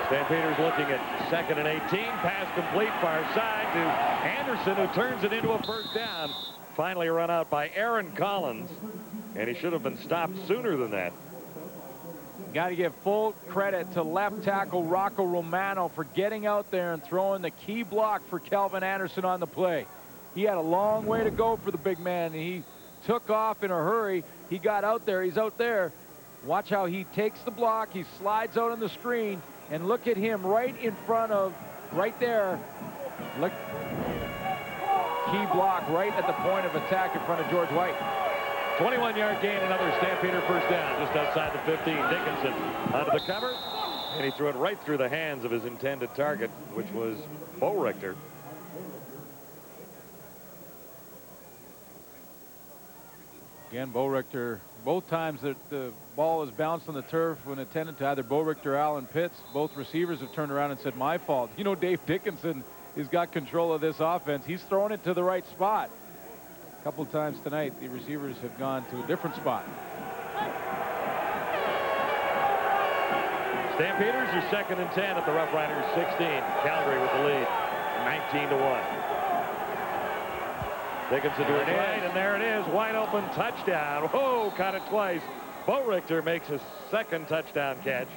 Stampeders looking at 2nd and 18. Pass complete, far side to Anderson, who turns it into a first down. Finally run out by Aaron Collins, and he should have been stopped sooner than that. Got to give full credit to left tackle Rocco Romano for getting out there and throwing the key block for Calvin Anderson on the play. He had a long way to go for the big man, and he took off in a hurry. He got out there. He's out there. Watch how he takes the block. He slides out on the screen, and look at him right in front of, right there. Look, key block right at the point of attack in front of George White. 21-yard gain, another Stampeder first down just outside the 15. Dickinson onto the cover, and he threw it right through the hands of his intended target, which was Bo Richter. Again, Bo Richter, both times that the ball has bounced on the turf when intended to either Bo Richter or Alan Pitts, both receivers have turned around and said, my fault. You know, Dave Dickinson has got control of this offense. He's throwing it to the right spot. A couple of times tonight, the receivers have gone to a different spot. Stampeders are 2nd and 10 at the Roughriders 16. Calgary with the lead, 19-1. Dickinson to his right, and there it is, wide open touchdown. Whoa, caught it twice. Bo Richter makes his 2nd touchdown catch.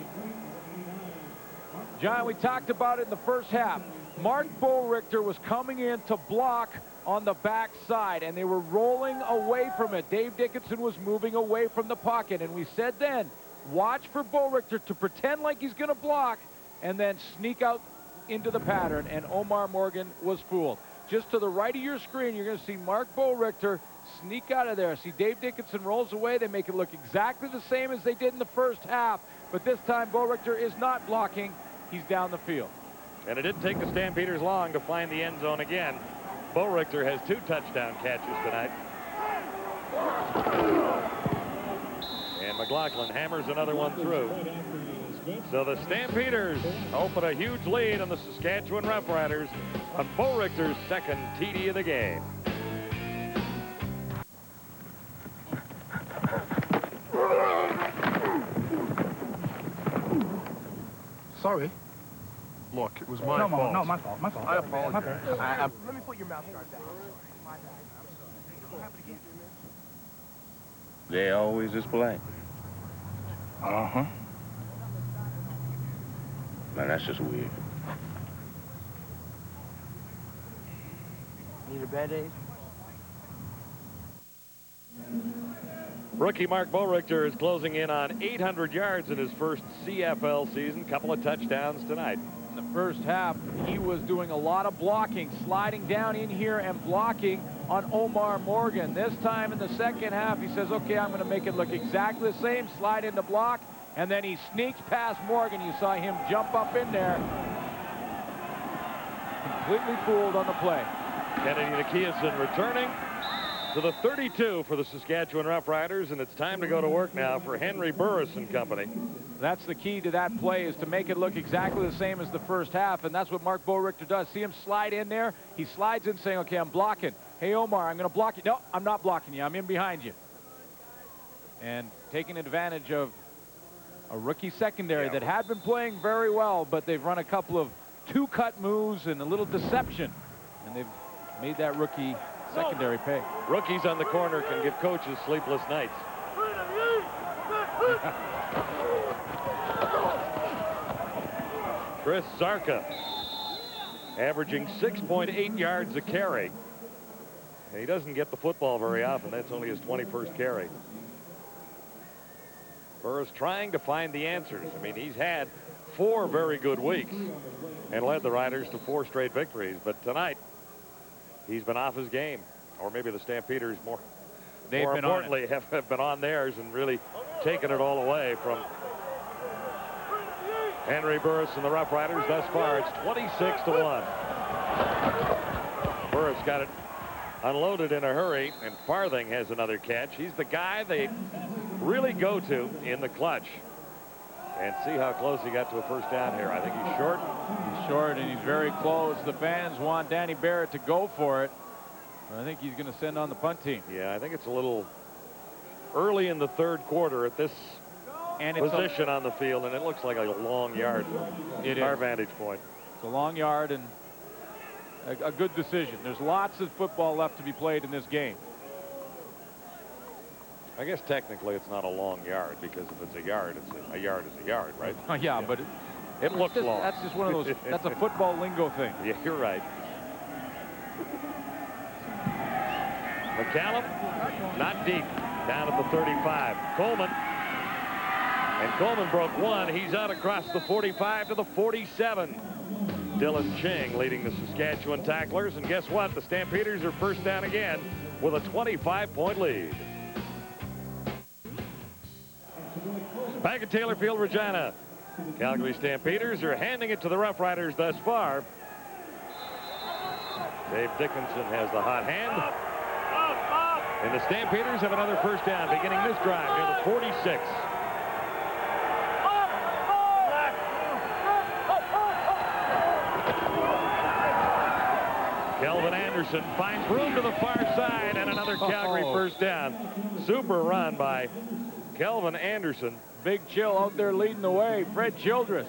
John, we talked about it in the first half. Mark Bo Richter was coming in to block on the backside, and they were rolling away from it. Dave Dickinson was moving away from the pocket, and we said then, watch for Bo Richter to pretend like he's going to block and then sneak out into the pattern, and Omar Morgan was fooled. just to the right of your screen, you're going to see Mark Boerichter sneak out of there. See, Dave Dickinson rolls away. They make it look exactly the same as they did in the first half. But this time, Boerichter is not blocking. He's down the field. And it didn't take the Stampeders long to find the end zone again. Boerichter has 2 touchdown catches tonight. And McLaughlin hammers another one through. So the Stampeders open a huge lead on the Saskatchewan Roughriders on Boerichter's second TD of the game. Sorry. Look, it was my fault. No, my fault. I apologize. Let me put your mouth guard down. My bad. I'm sorry. It won't happen again. They always this polite. Uh-huh. Man, that's just weird. Need a bad day? Rookie Mark Boerichter is closing in on 800 yards in his first CFL season. Couple of touchdowns tonight. In the first half, he was doing a lot of blocking, sliding down in here and blocking on Omar Morgan. This time in the second half, he says, okay, I'm going to make it look exactly the same, slide into block, and then he sneaks past Morgan. You saw him jump up in there. Completely fooled on the play. Kennedy Nikiasen returning to the 32 for the Saskatchewan Roughriders, and it's time to go to work now for Henry Burris and company. That's the key to that play, is to make it look exactly the same as the first half, and that's what Mark Boerichter does. See him slide in there? He slides in saying, okay, I'm blocking. Hey, Omar, I'm going to block you. No, I'm not blocking you. I'm in behind you. And taking advantage of a rookie secondary that had been playing very well, but they've run a couple of 2-cut moves and a little deception, and they've made that rookie secondary pay. Rookies on the corner can give coaches sleepless nights. Chris Zarka averaging 6.8 yards a carry. And he doesn't get the football very often. That's only his 21st carry. Burris trying to find the answers. I mean, he's had 4 very good weeks and led the Riders to 4 straight victories. But tonight, he's been off his game. Or maybe the Stampeders more importantly have been on theirs and really taken it all away from Henry Burris and the Roughriders. Thus far, it's 26-1. Burris got it unloaded in a hurry, and Farthing has another catch. He's the guy they really go to in the clutch. And see how close he got to a first down here. I think he's short. He's short, and he's very close. The fans want Danny Barrett to go for it. I think he's going to send on the punt team. Yeah, I think it's a little early in the third quarter at this position on the field, and it looks like a long yard from our vantage point. It's a long yard and a good decision. There's lots of football left to be played in this game. I guess technically it's not a long yard, because if it's a yard, a yard is a yard, right? Yeah, but it looks long. That's just one of those, that's a football lingo thing. Yeah, you're right. McCallum, not deep, down at the 35. Coleman, and Coleman broke 1. He's out across the 45 to the 47. Dylan Ching leading the Saskatchewan tacklers, and guess what? The Stampeders are first down again with a 25-point lead. Back at Taylor Field, Regina. Calgary Stampeders are handing it to the Roughriders thus far. Dave Dickinson has the hot hand. And the Stampeders have another first down beginning this drive near the 46. Kelvin Anderson finds room to the far side, and another Calgary first down. Super run by Kelvin Anderson. Big Chill out there leading the way. Fred Childress.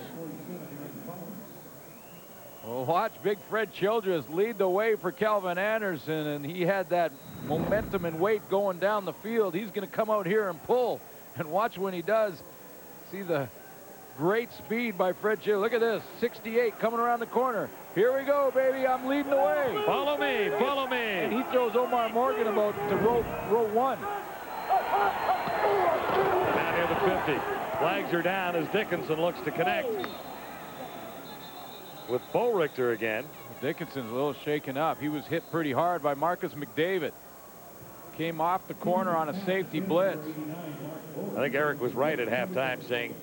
Well, watch Big Fred Childress lead the way for Kelvin Anderson, and he had that momentum and weight going down the field. He's going to come out here and pull, and watch when he does. See the great speed by Fred Childress. Look at this, 68 coming around the corner. Here we go, baby. I'm leading the way. Follow me, follow me. And he throws Omar Morgan about to row 1. Down near the 50. Flags are down as Dickinson looks to connect with Boerichter again. Dickinson's a little shaken up. He was hit pretty hard by Marcus McDavid. Came off the corner on a safety blitz. I think Eric was right at halftime saying,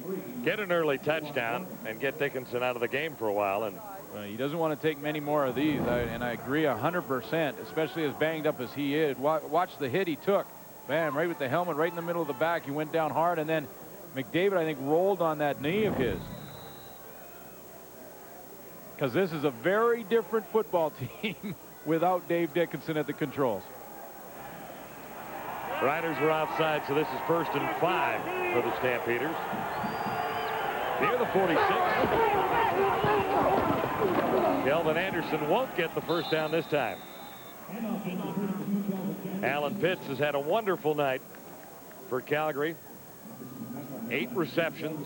get an early touchdown and get Dickinson out of the game for a while. And he doesn't want to take many more of these, and I agree 100%, especially as banged up as he is. Watch the hit he took. Bam, right with the helmet, right in the middle of the back. He went down hard, and then McDavid, I think, rolled on that knee of his. Because this is a very different football team without Dave Dickinson at the controls. Riders were offside, so this is 1st and 5 for the Stampeders. Near the 46. Kelvin Anderson won't get the first down this time. Alan Pitts has had a wonderful night for Calgary. 8 receptions,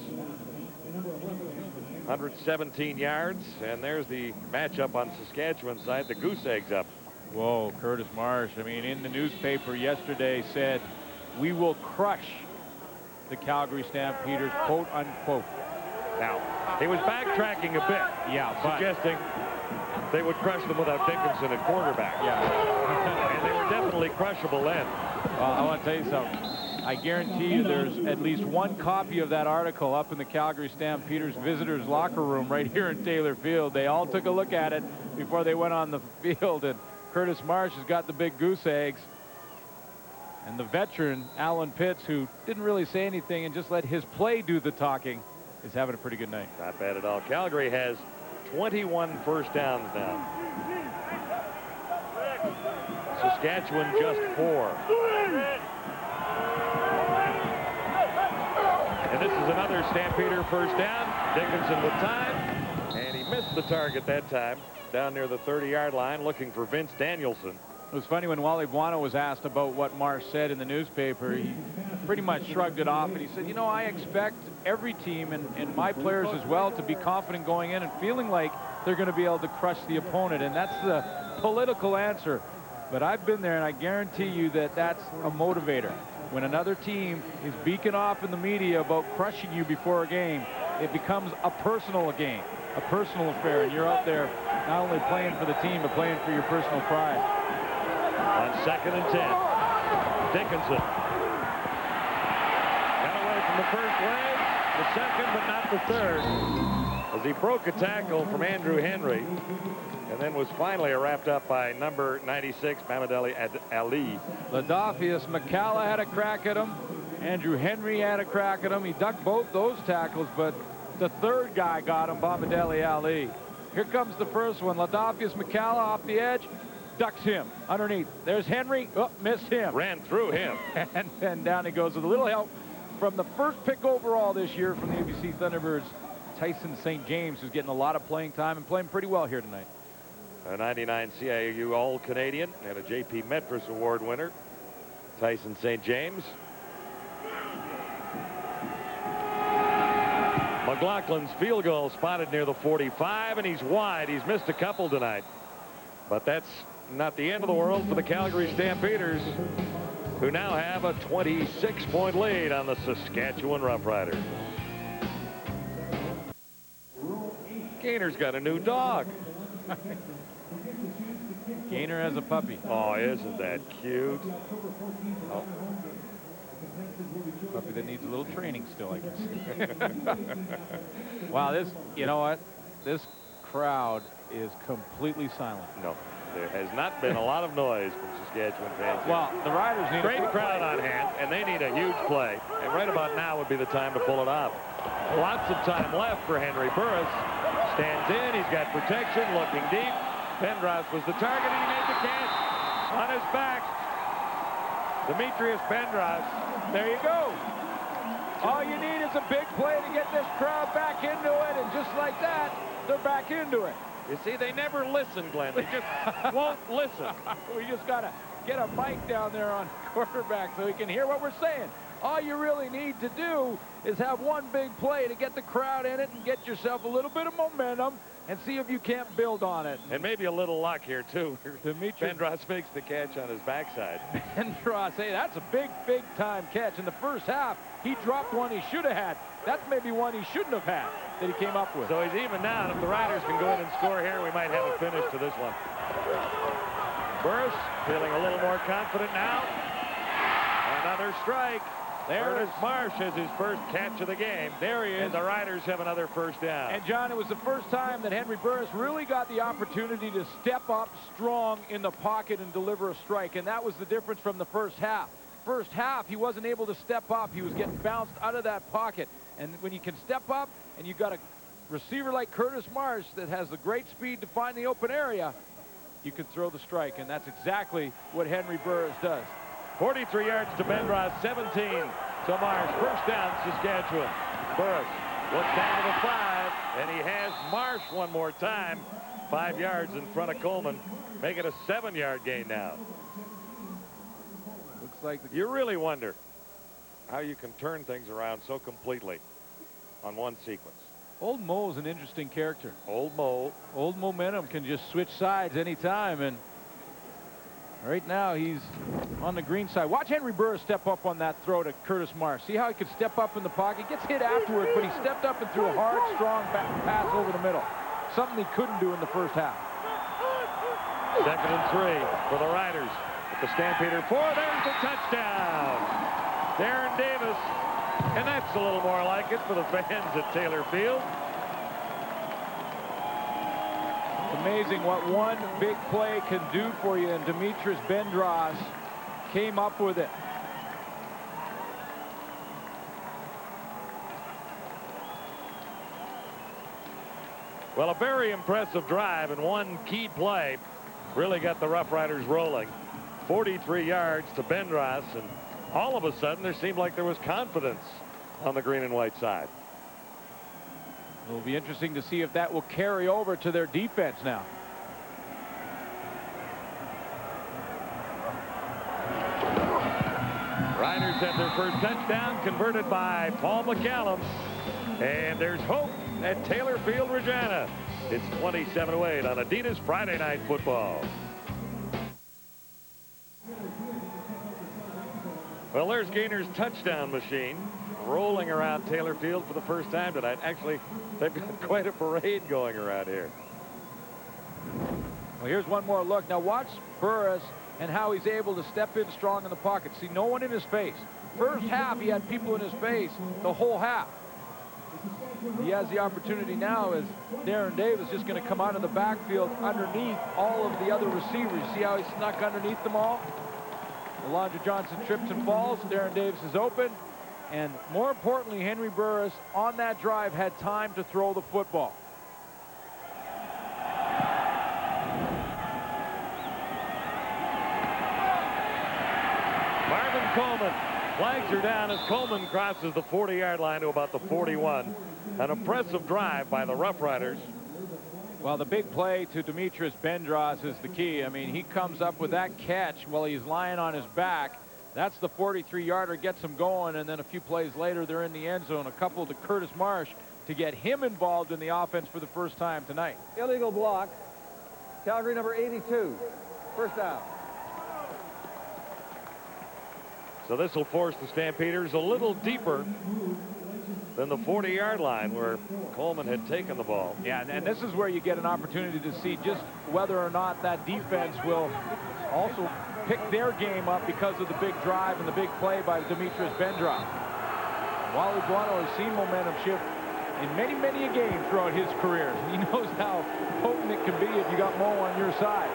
117 yards, and there's the matchup on Saskatchewan's side. The goose egg's up. Whoa, Curtis Marsh. I mean, in the newspaper yesterday said, we will crush the Calgary Stampeders, quote unquote. Now, he was backtracking a bit. Yeah, suggesting they would crush them without Dickinson at quarterback. Yeah. And they were definitely crushable then. Well, I want to tell you something. I guarantee you there's at least one copy of that article up in the Calgary Stampeders visitors locker room right here in Taylor Field. They all took a look at it before they went on the field, and Curtis Marsh has got the big goose eggs. And the veteran, Alan Pitts, who didn't really say anything and just let his play do the talking, is having a pretty good night. Not bad at all. Calgary has 21 first downs now. Saskatchewan just 4. And this is another Stampeder first down. Dickinson with time, and he missed the target that time down near the 30-yard line, looking for Vince Danielson. It was funny when Wally Buono was asked about what Marsh said in the newspaper. He pretty much shrugged it off, and he said, you know, I expect every team and my players as well to be confident going in and feeling like they're going to be able to crush the opponent. And that's the political answer. But I've been there, and I guarantee you that that's a motivator. When another team is beacon off in the media about crushing you before a game, it becomes a personal game, a personal affair, and you're out there not only playing for the team, but playing for your personal pride. On 2nd and 10, Dickinson got away from the first wave, the second, but not the third, as he broke a tackle from Andrew Henry, and then was finally wrapped up by number 96, Mamadeli Ali. Ladafius McCalla had a crack at him. Andrew Henry had a crack at him. He ducked both those tackles, but the third guy got him, Mamadeli Ali. Here comes the first one. Ladafius McCalla off the edge, ducks him underneath. There's Henry. Oh, missed him. Ran through him. And then down he goes with a little help from the first pick overall this year from the ABC Thunderbirds, Tyson St. James, who's getting a lot of playing time and playing pretty well here tonight. A 99 CIU All-Canadian and a J.P. Medfors Award winner, Tyson St. James. McLaughlin's field goal spotted near the 45, and he's wide. He's missed a couple tonight. But that's not the end of the world for the Calgary Stampeders, who now have a 26-point lead on the Saskatchewan Roughriders. Gainer's got a new dog. Gainer has a puppy. Oh, isn't that cute? Oh. Puppy that needs a little training still, I guess. Wow, this, you know what? This crowd is completely silent. No, there has not been a lot of noise from Saskatchewan fans. Well, the Riders need a great crowd on hand, and they need a huge play. And right about now would be the time to pull it off. Lots of time left for Henry Burris. Stands in, he's got protection, looking deep. Pendros was the target, and he made the catch on his back. Demetrius Pendros. There you go. All you need is a big play to get this crowd back into it, and just like that, they're back into it. You see, they never listen, Glenn. They just won't listen. We just got to get a mic down there on quarterback so he can hear what we're saying. All you really need to do is have one big play to get the crowd in it and get yourself a little bit of momentum and see if you can't build on it. And maybe a little luck here, too. Demetrius Bendros makes the catch on his backside. Bendros, hey, that's a big, big-time catch. In the first half, he dropped one he should have had. That's maybe one he shouldn't have had that he came up with. So he's even now, and if the Riders can go in and score here, we might have a finish to this one. Burris feeling a little more confident now. Another strike. There's Marsh has his first catch of the game. There he is. And the Riders have another first down. And, John, it was the first time that Henry Burris really got the opportunity to step up strong in the pocket and deliver a strike, and that was the difference from the first half. First half, he wasn't able to step up. He was getting bounced out of that pocket. And when you can step up and you've got a receiver like Curtis Marsh that has the great speed to find the open area, you can throw the strike, and that's exactly what Henry Burris does. 43 yards to Bendros, 17 to Marsh. First down, Saskatchewan. Burris looks down to the 5, and he has Marsh one more time. 5 yards in front of Coleman. Make it a 7-yard gain now. Looks like you really wonder how you can turn things around so completely on one sequence. Old Mo's an interesting character. Old Mo. Old Momentum can just switch sides anytime, and right now he's on the green side. Watch Henry Burris step up on that throw to Curtis Marsh. See how he could step up in the pocket? Gets hit afterward, but he stepped up and threw a hard, strong pass over the middle. Something he couldn't do in the first half. 2nd and 3 for the Riders. At the Stampeder 4, there's the touchdown. Darren Davis. And that's a little more like it for the fans at Taylor Field. It's amazing what one big play can do for you, and Demetrius Bendros came up with it. Well, a very impressive drive, and one key play really got the Rough Riders rolling. 43 yards to Bendros, and all of a sudden there seemed like there was confidence on the green and white side. It'll be interesting to see if that will carry over to their defense now. Riders have their first touchdown converted by Paul McCallum, and there's hope at Taylor Field, Regina. It's 27-8 on Adidas Friday Night Football. Well, there's Gainer's touchdown machine rolling around Taylor Field for the first time tonight. Actually, they've got quite a parade going around here. Well, here's one more look. Now watch Burris and how he's able to step in strong in the pocket. See, no one in his face. First half, he had people in his face the whole half. He has the opportunity now as Darren Davis just going to come out of the backfield underneath all of the other receivers. See how he snuck underneath them all? Alondra Johnson trips and falls. Darren Davis is open. And more importantly, Henry Burris on that drive had time to throw the football. Marvin Coleman. Flags are down as Coleman crosses the 40-yard line to about the 41. An impressive drive by the Rough Riders. Well, the big play to Demetrius Bendros is the key. I mean, he comes up with that catch while he's lying on his back. That's the 43-yarder, gets him going, and then a few plays later, they're in the end zone. A couple to Curtis Marsh to get him involved in the offense for the first time tonight. Illegal block. Calgary number 82. First down. So this will force the Stampeders a little deeper than the 40-yard line where Coleman had taken the ball. Yeah, and this is where you get an opportunity to see just whether or not that defense will also pick their game up because of the big drive and the big play by Demetrius Bendros. Wally Buono has seen momentum shift in many, many a game throughout his career. He knows how potent it can be if you got Mo on your side.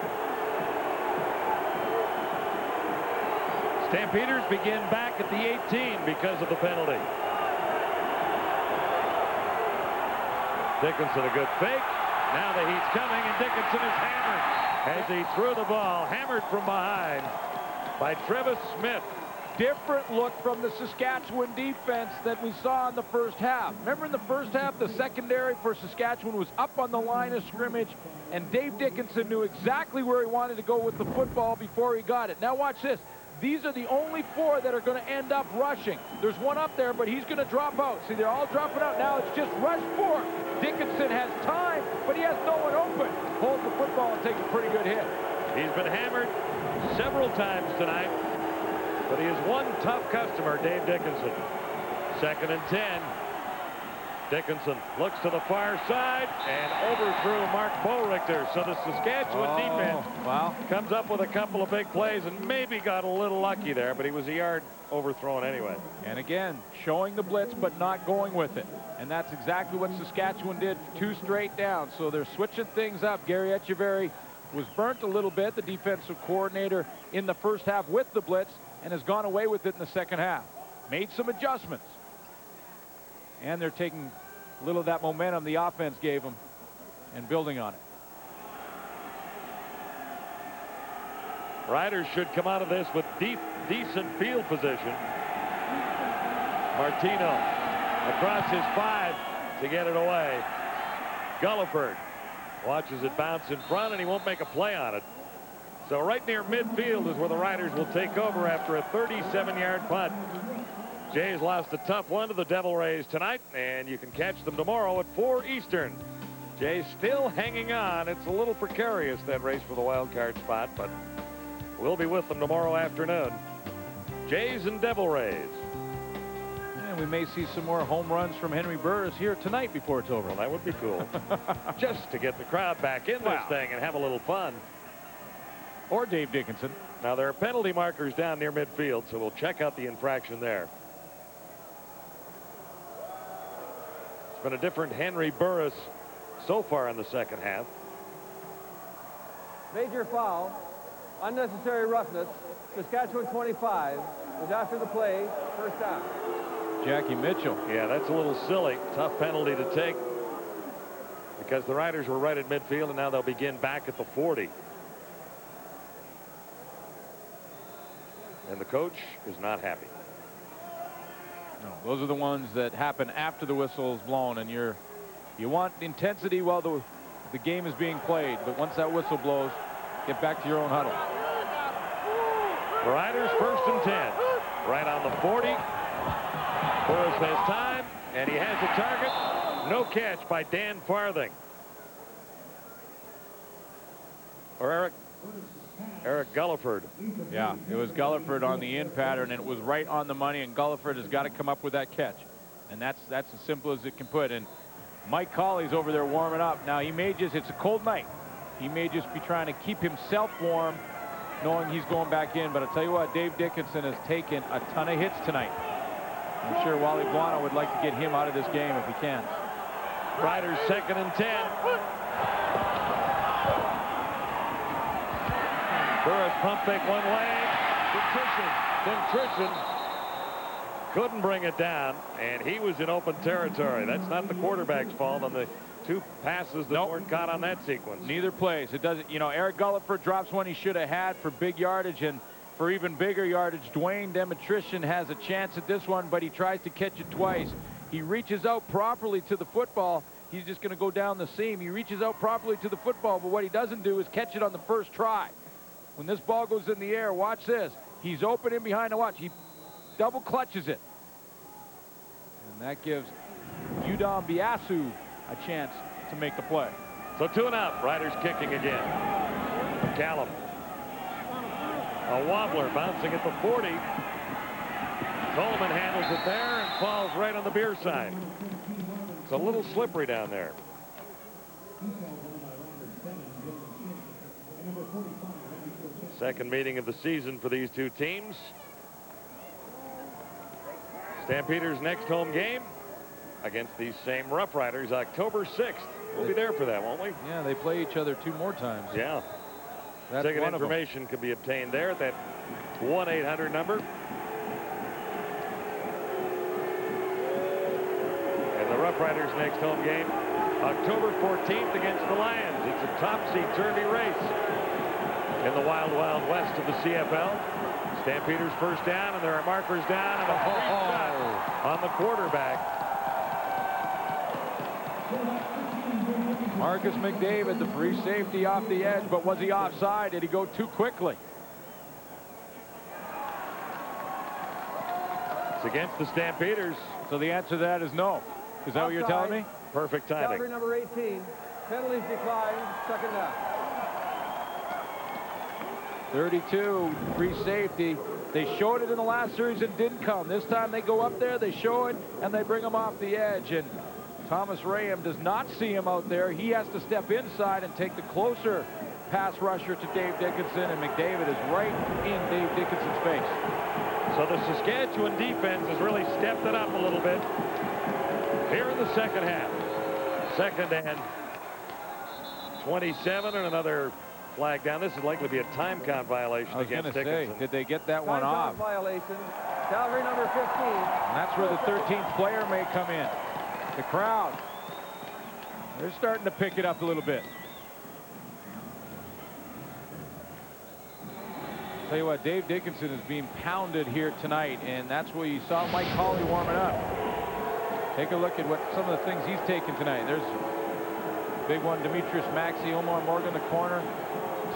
Stampeders begin back at the 18 because of the penalty. Dickinson a good fake. Now the heat's coming, and Dickinson is hammered as he threw the ball, hammered from behind by Trevis Smith. different look from the Saskatchewan defense that we saw in the first half. Remember in the first half, the secondary for Saskatchewan was up on the line of scrimmage, and Dave Dickinson knew exactly where he wanted to go with the football before he got it. Now watch this. These are the only 4 that are going to end up rushing. There's one up there, but he's going to drop out. See, they're all dropping out. Now it's just rush 4. Dickinson has time, but he has no one open. Holds the football and takes a pretty good hit. He's been hammered several times tonight, but he is one tough customer, Dave Dickinson. 2nd and 10. Dickinson looks to the far side and overthrew Mark Boerichter. So the Saskatchewan defense comes up with a couple of big plays and maybe got a little lucky there, but he was a yard overthrown anyway. And again, showing the blitz but not going with it. And that's exactly what Saskatchewan did, 2 straight down. So they're switching things up. Gary Echeverry was burnt a little bit, the defensive coordinator, in the first half with the blitz, and has gone away with it in the second half. Made some adjustments. And they're taking a little of that momentum the offense gave them and building on it. Riders should come out of this with decent field position. Martino across his 5 to get it away. Gulliford watches it bounce in front, and he won't make a play on it. So right near midfield is where the Riders will take over after a 37-yard punt. Jays lost a tough one to the Devil Rays tonight, and you can catch them tomorrow at 4 Eastern. Jays still hanging on. It's a little precarious, that race for the wild card spot, but we'll be with them tomorrow afternoon. Jays and Devil Rays. And we may see some more home runs from Henry Burris here tonight before it's over. Well, that would be cool. Just to get the crowd back in this thing and have a little fun. Or Dave Dickinson. Now, there are penalty markers down near midfield, so we'll check out the infraction there. It's been a different Henry Burris so far in the second half. Major foul, unnecessary roughness. Saskatchewan 25 is after the play, first down. Jackie Mitchell. Yeah, that's a little silly. Tough penalty to take because the Riders were right at midfield, and now they'll begin back at the 40. And the coach is not happy. No, those are the ones that happen after the whistle is blown, and you want intensity while the game is being played, but once that whistle blows, get back to your own huddle. The Riders 1st and 10, right on the 40. Burris has time, and he has a target. No catch by Dan Farthing. Or Eric Gulliford. Yeah, it was Gulliford on the in pattern, and it was right on the money, and Gulliford has got to come up with that catch. And that's as simple as it can put. And Mike Colley's over there warming up. Now, he may just, it's a cold night. He may just be trying to keep himself warm, knowing he's going back in. But I'll tell you what, Dave Dickinson has taken a ton of hits tonight. I'm sure Wally Buono would like to get him out of this game if he can. Riders 2nd and 10. Burris pump fake one way. Contrition couldn't bring it down, and he was in open territory. That's not the quarterback's fault on the 2 passes that weren't caught on that sequence. Neither plays. It doesn't, you know, Eric Gulliford drops one he should have had for big yardage, and for even bigger yardage, Dwayne Demetrician has a chance at this one, but he tries to catch it twice. He reaches out properly to the football. He's just going to go down the seam. He reaches out properly to the football, but what he doesn't do is catch it on the first try. When this ball goes in the air, watch this. He's open in behind the watch. He double clutches it. And that gives Udom Biasu a chance to make the play. So 2 and out. Riders kicking again. Callum. A wobbler bouncing at the 40. Coleman handles it there and falls right on the beer sign. It's a little slippery down there. Second meeting of the season for these 2 teams. Stampeders' next home game against these same Roughriders, October 6th. We'll be there for that, won't we? Yeah, they play each other 2 more times. Yeah. That's Ticket one information can be obtained there at that 1-800 number. And the Roughriders' next home game, October 14th against the Lions. It's a topsy-turvy race in the wild, wild west of the CFL. Stampeders first down, and there are markers down, and a shot on the quarterback. Marcus McDavid, the free safety off the edge, but was he offside? Did he go too quickly? It's against the Stampeders. So the answer to that is no. Is that what you're telling me? Perfect timing. Calgary number 18. Penalties declined. Second down. 32, free safety. They showed it in the last series and didn't come. This time they go up there, they show it, and they bring him off the edge. And Thomas Raham does not see him out there. He has to step inside and take the closer pass rusher to Dave Dickinson, and McDavid is right in Dave Dickinson's face. So the Saskatchewan defense has really stepped it up a little bit here in the second half. Second and 27, and another flag down. This is likely to be a time count violation against Dickinson. Did they get that one off? Violation. Calgary number 15. And that's where the 13th player may come in. The crowd. They're starting to pick it up a little bit. Tell you what, Dave Dickinson is being pounded here tonight, and that's where you saw Mike Hawley warming up. Take a look at what some of the things he's taken tonight. There's a big one, Demetrius Maxey, Omar Morgan in the corner.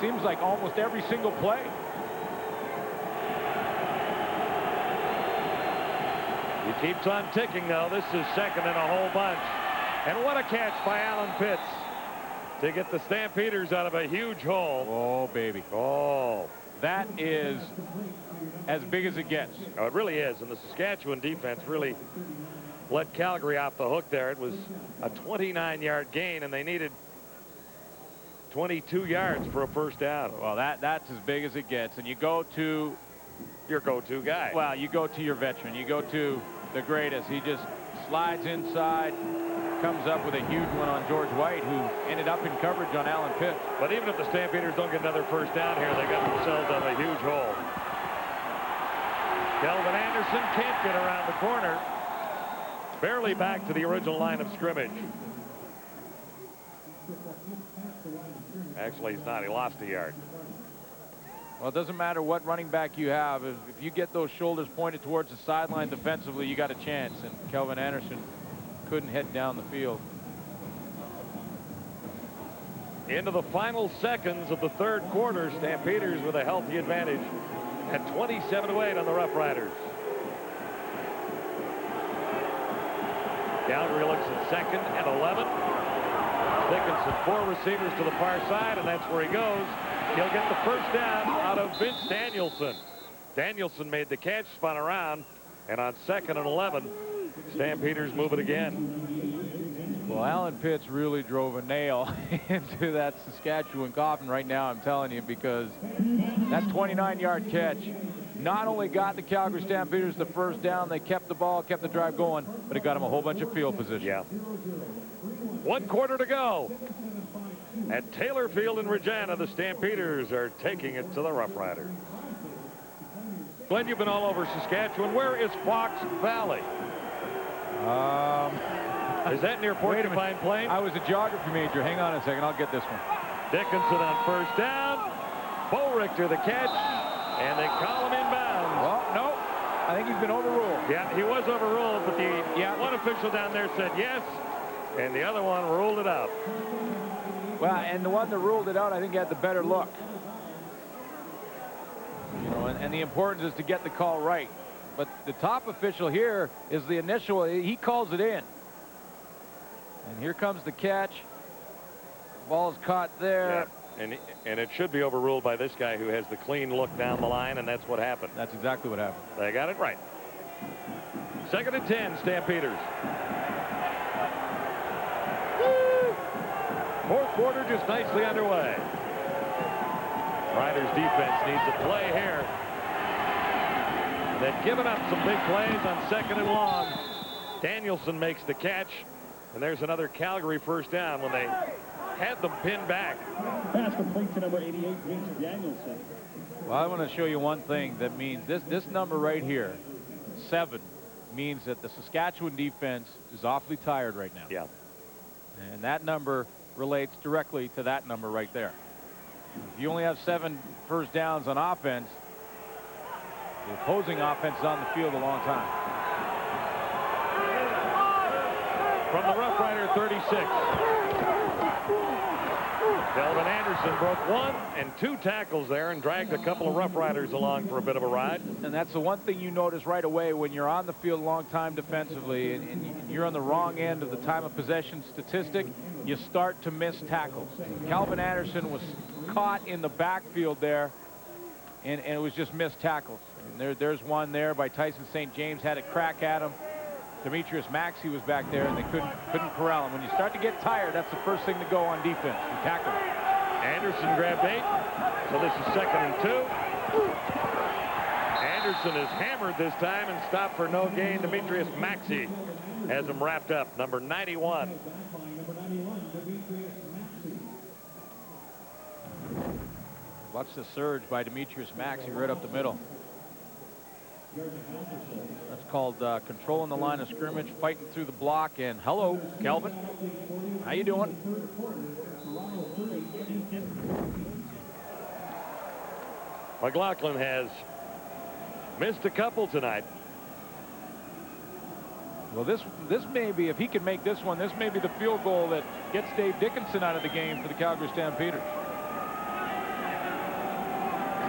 Seems like almost every single play. He keeps on ticking, though. This is second and a whole bunch. And what a catch by Alan Pitts to get the Stampeders out of a huge hole. Oh, baby. Oh. That is as big as it gets. Oh, it really is. And the Saskatchewan defense really let Calgary off the hook there. It was a 29-yard gain, and they needed 22 yards for a first down. Well, that's as big as it gets. And you go to your go-to guy. Well, you go to your veteran. You go to the greatest. He just slides inside, comes up with a huge one on George White, who ended up in coverage on Alan Pitts. But even if the Stampeders don't get another first down here, they got themselves out of a huge hole. Kelvin Anderson can't get around the corner. Barely back to the original line of scrimmage. Actually, he's not. He lost a yard. Well, it doesn't matter what running back you have. If you get those shoulders pointed towards the sideline defensively, you got a chance. And Kelvin Anderson couldn't head down the field. Into the final seconds of the third quarter, Stampeders with a healthy advantage at 27-8 on the Roughriders. Calgary looks at second and 11. Dickinson, 4 receivers to the far side, and that's where he goes. He'll get the first down out of Vince Danielson. Danielson made the catch, spun around, and on second and 11, Stampeders move it again. Well, Alan Pitts really drove a nail into that Saskatchewan coffin right now, I'm telling you, because that 29-yard catch not only got the Calgary Stampeders the first down, they kept the ball, kept the drive going, but it got them a whole bunch of field position. Yeah. 1 quarter to go. At Taylor Field in Regina, the Stampeders are taking it to the Roughriders. Glenn, you've been all over Saskatchewan. Where is Fox Valley? Is that near Porcupine Plain? I was a geography major. Hang on a second. I'll get this one. Dickinson on first down. Bo Richter the catch. And they call him inbounds. Well, no. I think he's been overruled. Yeah, he was overruled, but one official down there said yes, and the other one ruled it out. Well, and the one that ruled it out, I think, had the better look. You know, and the importance is to get the call right. But the top official here is the initial. He calls it in. And here comes the catch. Ball's caught there. Yeah. And it should be overruled by this guy who has the clean look down the line, and that's what happened. That's exactly what happened. They got it right. Second and 10, Stampeders. Fourth quarter just nicely underway. Riders defense needs a play here. They've given up some big plays on second and long. Danielson makes the catch, and there's another Calgary first down when they had them pinned back. Pass complete to number 88, Vince Danielson. Well, I want to show you one thing that means this number right here, 7, means that the Saskatchewan defense is awfully tired right now. Yeah. And that number relates directly to that number right there. If you only have 7 first downs on offense, The opposing offense is on the field a long time. From the Rough Rider 36. Kelvin Anderson broke 1 and 2 tackles there and dragged a couple of Rough Riders along for a bit of a ride. And that's the one thing you notice right away when you're on the field a long time defensively and you're on the wrong end of the time of possession statistic, you start to miss tackles. Calvin Anderson was caught in the backfield there, and it was just missed tackles. And there's one there by Tyson St. James, had a crack at him. Demetrius Maxey was back there, and they couldn't corral him. When you start to get tired, that's the first thing to go on defense. You tackle him. Anderson grabbed 8, so this is 2nd and 2. Anderson is hammered this time and stopped for no gain. Demetrius Maxey has him wrapped up, number 91. Watch the surge by Demetrius Maxey right up the middle. That's called controlling the line of scrimmage, fighting through the block. And hello, Kelvin. How you doing? McLaughlin has missed a couple tonight. Well, this may be, if he can make this one, this may be the field goal that gets Dave Dickinson out of the game for the Calgary Stampeders.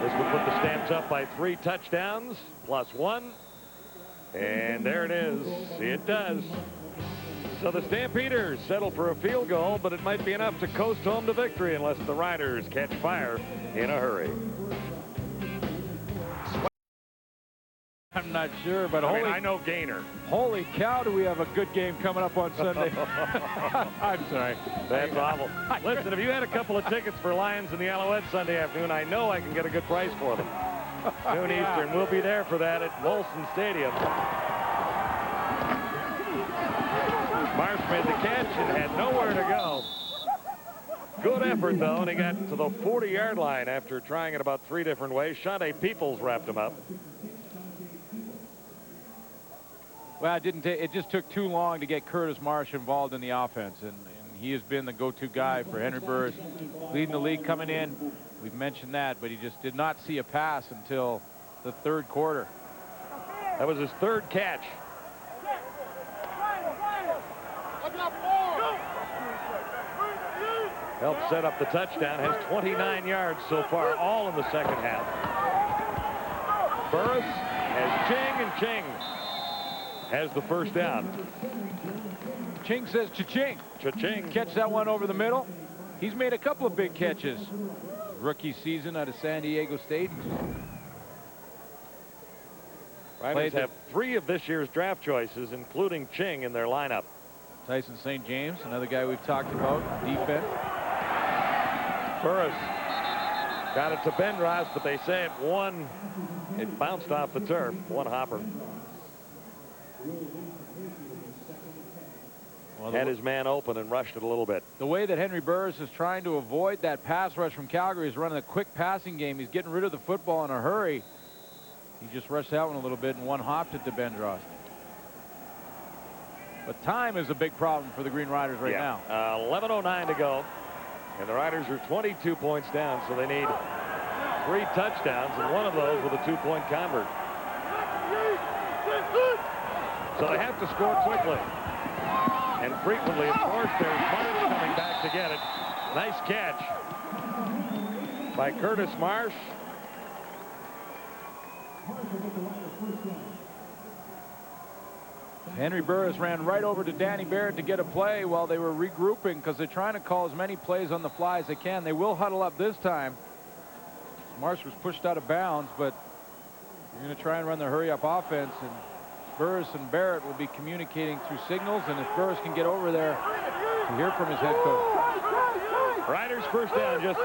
This would put the Stamps up by 3 touchdowns plus 1. And there it is. It does. So the Stampeders settle for a field goal, but it might be enough to coast home to victory unless the Riders catch fire in a hurry. I'm not sure, but I know Gainer. Holy cow, do we have a good game coming up on Sunday. I'm sorry. That's awful. Listen, if you had a couple of tickets for Lions and the Alouettes Sunday afternoon, I know I can get a good price for them. Noon Eastern. We'll be there for that at Molson Stadium. Marsh made the catch and had nowhere to go. Good effort, though, and he got to the 40-yard line after trying it about 3 different ways. Shante Peoples wrapped him up. Well, it just took too long to get Curtis Marsh involved in the offense, and he has been the go-to guy for Henry Burris, leading the league coming in. We've mentioned that, but he just did not see a pass until the 3rd quarter. That was his 3rd catch. Helped set up the touchdown, has 29 yards so far, all in the 2nd half. Burris has Ching, and Ching has the 1st down. Ching says cha-ching. Cha-ching. Catch that one over the middle. He's made a couple of big catches. Rookie season out of San Diego State. Riders have 3 of this year's draft choices, including Ching, in their lineup. Tyson St. James, another guy we've talked about, defense. Burris got it to Bendros, but they say it bounced off the turf. 1 hopper. Well, had his man open and rushed it a little bit. The way that Henry Burris is trying to avoid that pass rush from Calgary is running a quick passing game. He's getting rid of the football in a hurry. He just rushed that one a little bit and 1 hopped it to Bendros. But time is a big problem for the Green Riders right now. 11:09 to go. And the Riders are 22 points down, so they need 3 touchdowns, and 1 of those with a 2-point convert. So they have to score quickly. And frequently, of course, there's Marsh coming back to get it. Nice catch by Curtis Marsh. Henry Burris ran right over to Danny Barrett to get a play while they were regrouping because they're trying to call as many plays on the fly as they can. They will huddle up this time. Marsh was pushed out of bounds, but you're going to try and run the hurry-up offense, and Burris and Barrett will be communicating through signals, and if Burris can get over there to hear from his head coach. Riders 1st down, just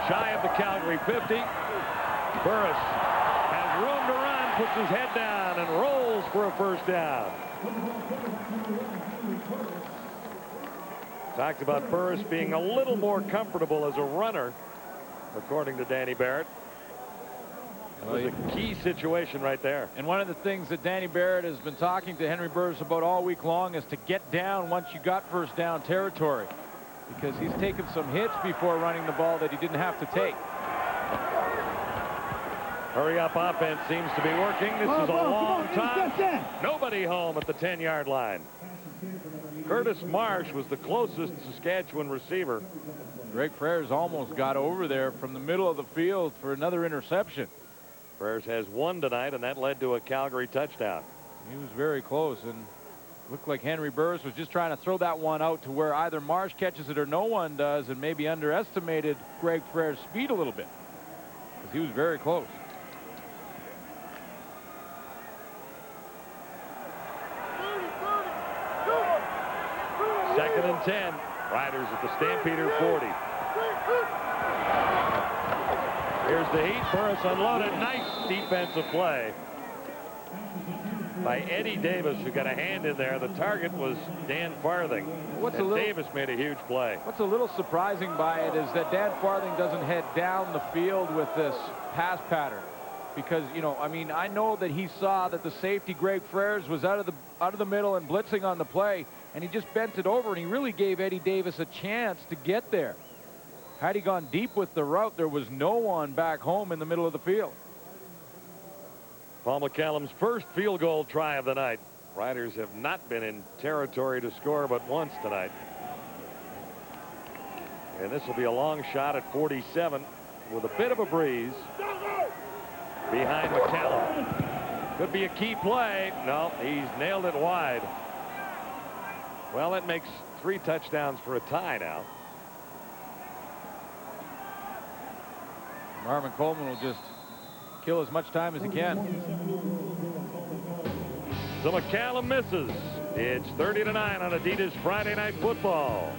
shy of the Calgary 50. Burris has room to run, puts his head down, and rolls for a 1st down. Talked about Burris being a little more comfortable as a runner, according to Danny Barrett. It was a key situation right there. And one of the things that Danny Barrett has been talking to Henry Burris about all week long is to get down once you got 1st down territory, because he's taken some hits before running the ball that he didn't have to take. Hurry-up offense seems to be working. This is a long time. Nobody home at the 10-yard line. Curtis Marsh was the closest Saskatchewan receiver. Greg Frères almost got over there from the middle of the field for another interception. Frères has one tonight, and that led to a Calgary touchdown. He was very close, and looked like Henry Burris was just trying to throw that one out to where either Marsh catches it or no one does, and maybe underestimated Greg Frères' speed a little bit, because he was very close. Second and 10. Riders at the Stampeder 40. Here's the heat. Burris unloaded. Nice defensive play by Eddie Davis, who got a hand in there. The target was Dan Farthing. Davis made a huge play. What's a little surprising by it is that Dan Farthing doesn't head down the field with this pass pattern, because, you know, I mean, I know that he saw that the safety Greg Frères was out of the middle and blitzing on the play, and he just bent it over, and he really gave Eddie Davis a chance to get there. Had he gone deep with the route, there was no one back home in the middle of the field. Paul McCallum's first field goal try of the night. Riders have not been in territory to score but once tonight. And this will be a long shot at 47 with a bit of a breeze behind McCallum. Could be a key play. No, he's nailed it wide. Well, that makes 3 touchdowns for a tie now. Marvin Coleman will just kill as much time as he can. So McCallum misses. It's 30-9 on Adidas Friday Night Football.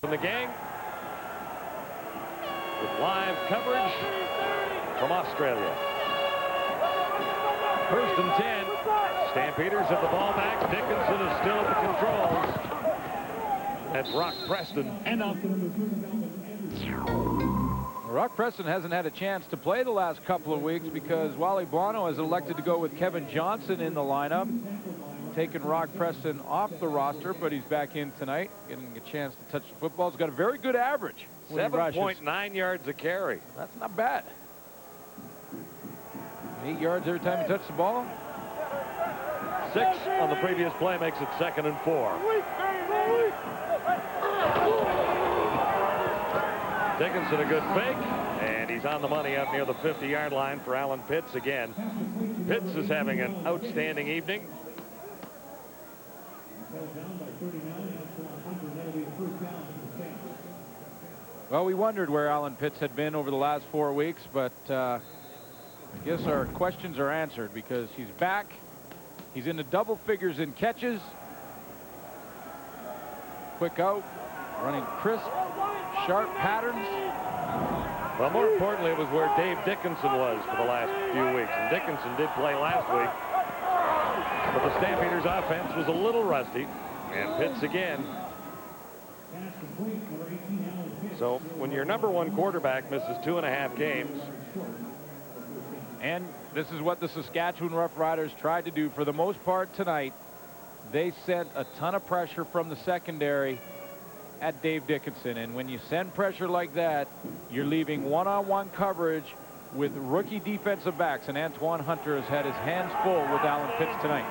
From the gang, with live coverage from Australia. First and 10. Stampeders have the ball back. Dickinson is still at the controls. That's Rock Preston. Rock Preston hasn't had a chance to play the last couple of weeks because Wally Buono has elected to go with Kevin Johnson in the lineup, taking Rock Preston off the roster, but he's back in tonight, getting a chance to touch the football. He's got a very good average. 7.9 yards a carry. That's not bad. 8 yards every time he touches the ball. 6 on the previous play makes it 2nd and 4. Dickinson a good fake, and he's on the money up near the 50-yard line for Alan Pitts again. Pitts is having an outstanding evening. Well, we wondered where Alan Pitts had been over the last 4 weeks, but I guess our questions are answered because he's back. He's in the double figures in catches. Quick out, running crisp, sharp patterns. Well, more importantly, it was where Dave Dickinson was for the last few weeks. And Dickinson did play last week. But the Stampeders' offense was a little rusty. And Pitts again. So when your #1 quarterback misses 2.5 games. And this is what the Saskatchewan Roughriders tried to do for the most part tonight. They sent a ton of pressure from the secondary at Dave Dickinson. And when you send pressure like that, you're leaving one-on-one coverage with rookie defensive backs. And Antoine Hunter has had his hands full with Alan Pitts tonight.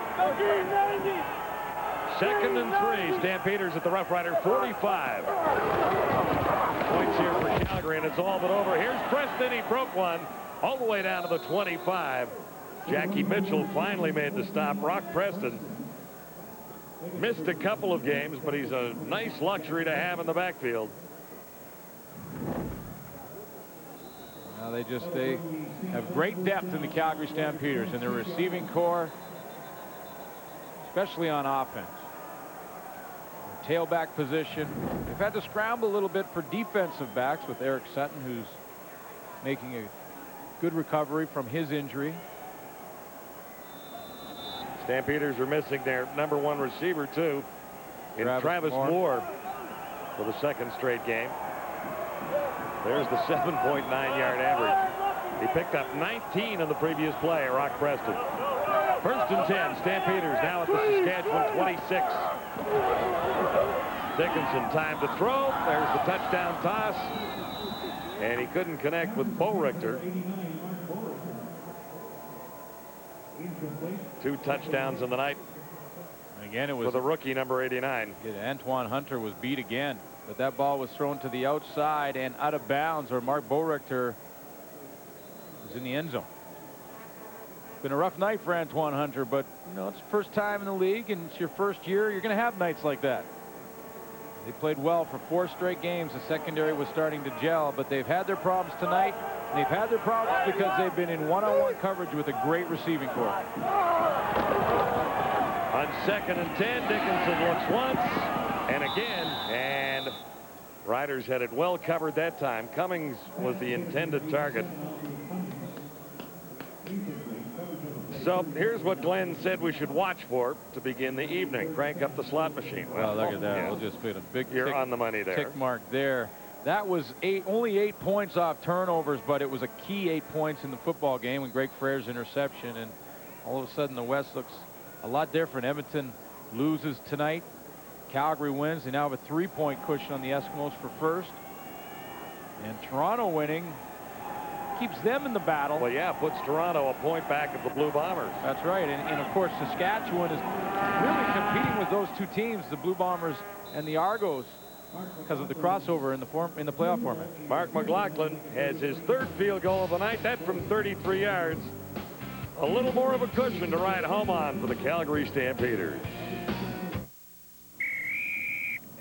2nd and 3. Stampeders at the Roughrider 45. Points here for Calgary, and it's all but over. Here's Preston. He broke one all the way down to the 25. Jackie Mitchell finally made the stop. Rock Preston missed a couple of games, but he's a nice luxury to have in the backfield. Now they have great depth in the Calgary Stampeders in their receiving core, especially on offense. Tailback position. They've had to scramble a little bit for defensive backs with Eric Sutton, who's making a good recovery from his injury. Stampeders are missing their #1 receiver, too, in Travis Moore for the 2nd straight game. There's the 7.9-yard average. He picked up 19 on the previous play, Rock Preston. 1st and 10. Stampeders now at the Saskatchewan 26. Dickinson time to throw. There's the touchdown toss. And he couldn't connect with Bo Richter. 2 touchdowns in the night. Again, it was for the rookie, number 89. Antoine Hunter was beat again, but that ball was thrown to the outside and out of bounds, or Mark Boerichter was in the end zone. Been a rough night for Antoine Hunter, but you know, it's the first time in the league and it's your first year. You're going to have nights like that. They played well for 4 straight games. The secondary was starting to gel, but they've had their problems tonight. And they've had their problems because they've been in one-on-one coverage with a great receiving corps. On 2nd and 10, Dickinson looks once and again, and Riders had it well covered that time. Cummings was the intended target. So here's what Glenn said we should watch for to begin the evening. Crank up the slot machine. Well, look at that. Yeah. We'll just put a big You're on the money there. Tick mark there. That was only 8 points off turnovers, but it was a key 8 points in the football game with Greg Frere's interception, and all of a sudden the West looks a lot different. Edmonton loses tonight. Calgary wins. They now have a 3-point cushion on the Eskimos for first. And Toronto winning keeps them in the battle. Well, yeah, puts Toronto a point back of the Blue Bombers. That's right. And of course, Saskatchewan is really competing with those 2 teams, the Blue Bombers and the Argos, because of the crossover in the playoff format. Mark McLaughlin has his 3rd field goal of the night. That from 33 yards. A little more of a cushion to ride home on for the Calgary Stampeders.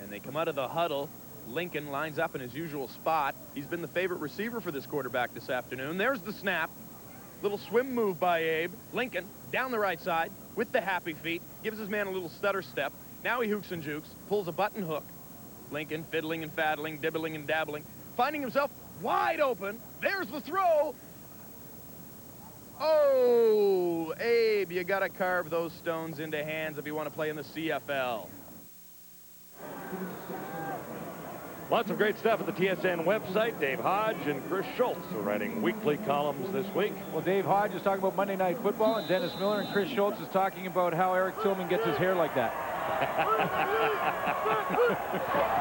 And they come out of the huddle. Lincoln lines up in his usual spot. He's been the favorite receiver for this quarterback this afternoon. There's the snap. Little swim move by Abe. Lincoln down the right side with the happy feet. Gives his man a little stutter step. Now he hooks and jukes. Pulls a button hook. Lincoln fiddling and faddling, dibbling and dabbling. Finding himself wide open. There's the throw. Oh, Abe, you got to carve those stones into hands if you want to play in the CFL. Lots of great stuff at the TSN website. Dave Hodge and Chris Schultz are writing weekly columns this week. Well, Dave Hodge is talking about Monday Night Football, and Dennis Miller and Chris Schultz is talking about how Eric Tillman gets his hair like that.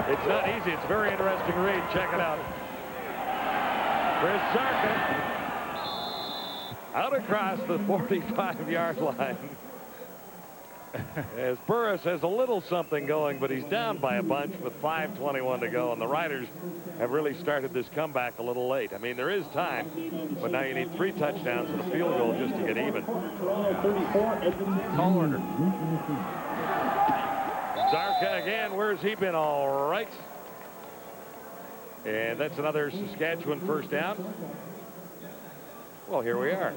It's not easy. It's a very interesting read. Check it out. Chris Zarka out across the 45-yard line. As Burris has a little something going, but he's down by a bunch with 5:21 to go, and the Riders have really started this comeback a little late. I mean, there is time, but now you need 3 touchdowns and a field goal just to get even. Tall order. Zarka again. Where's he been? All right. And that's another Saskatchewan first down. Well, here we are.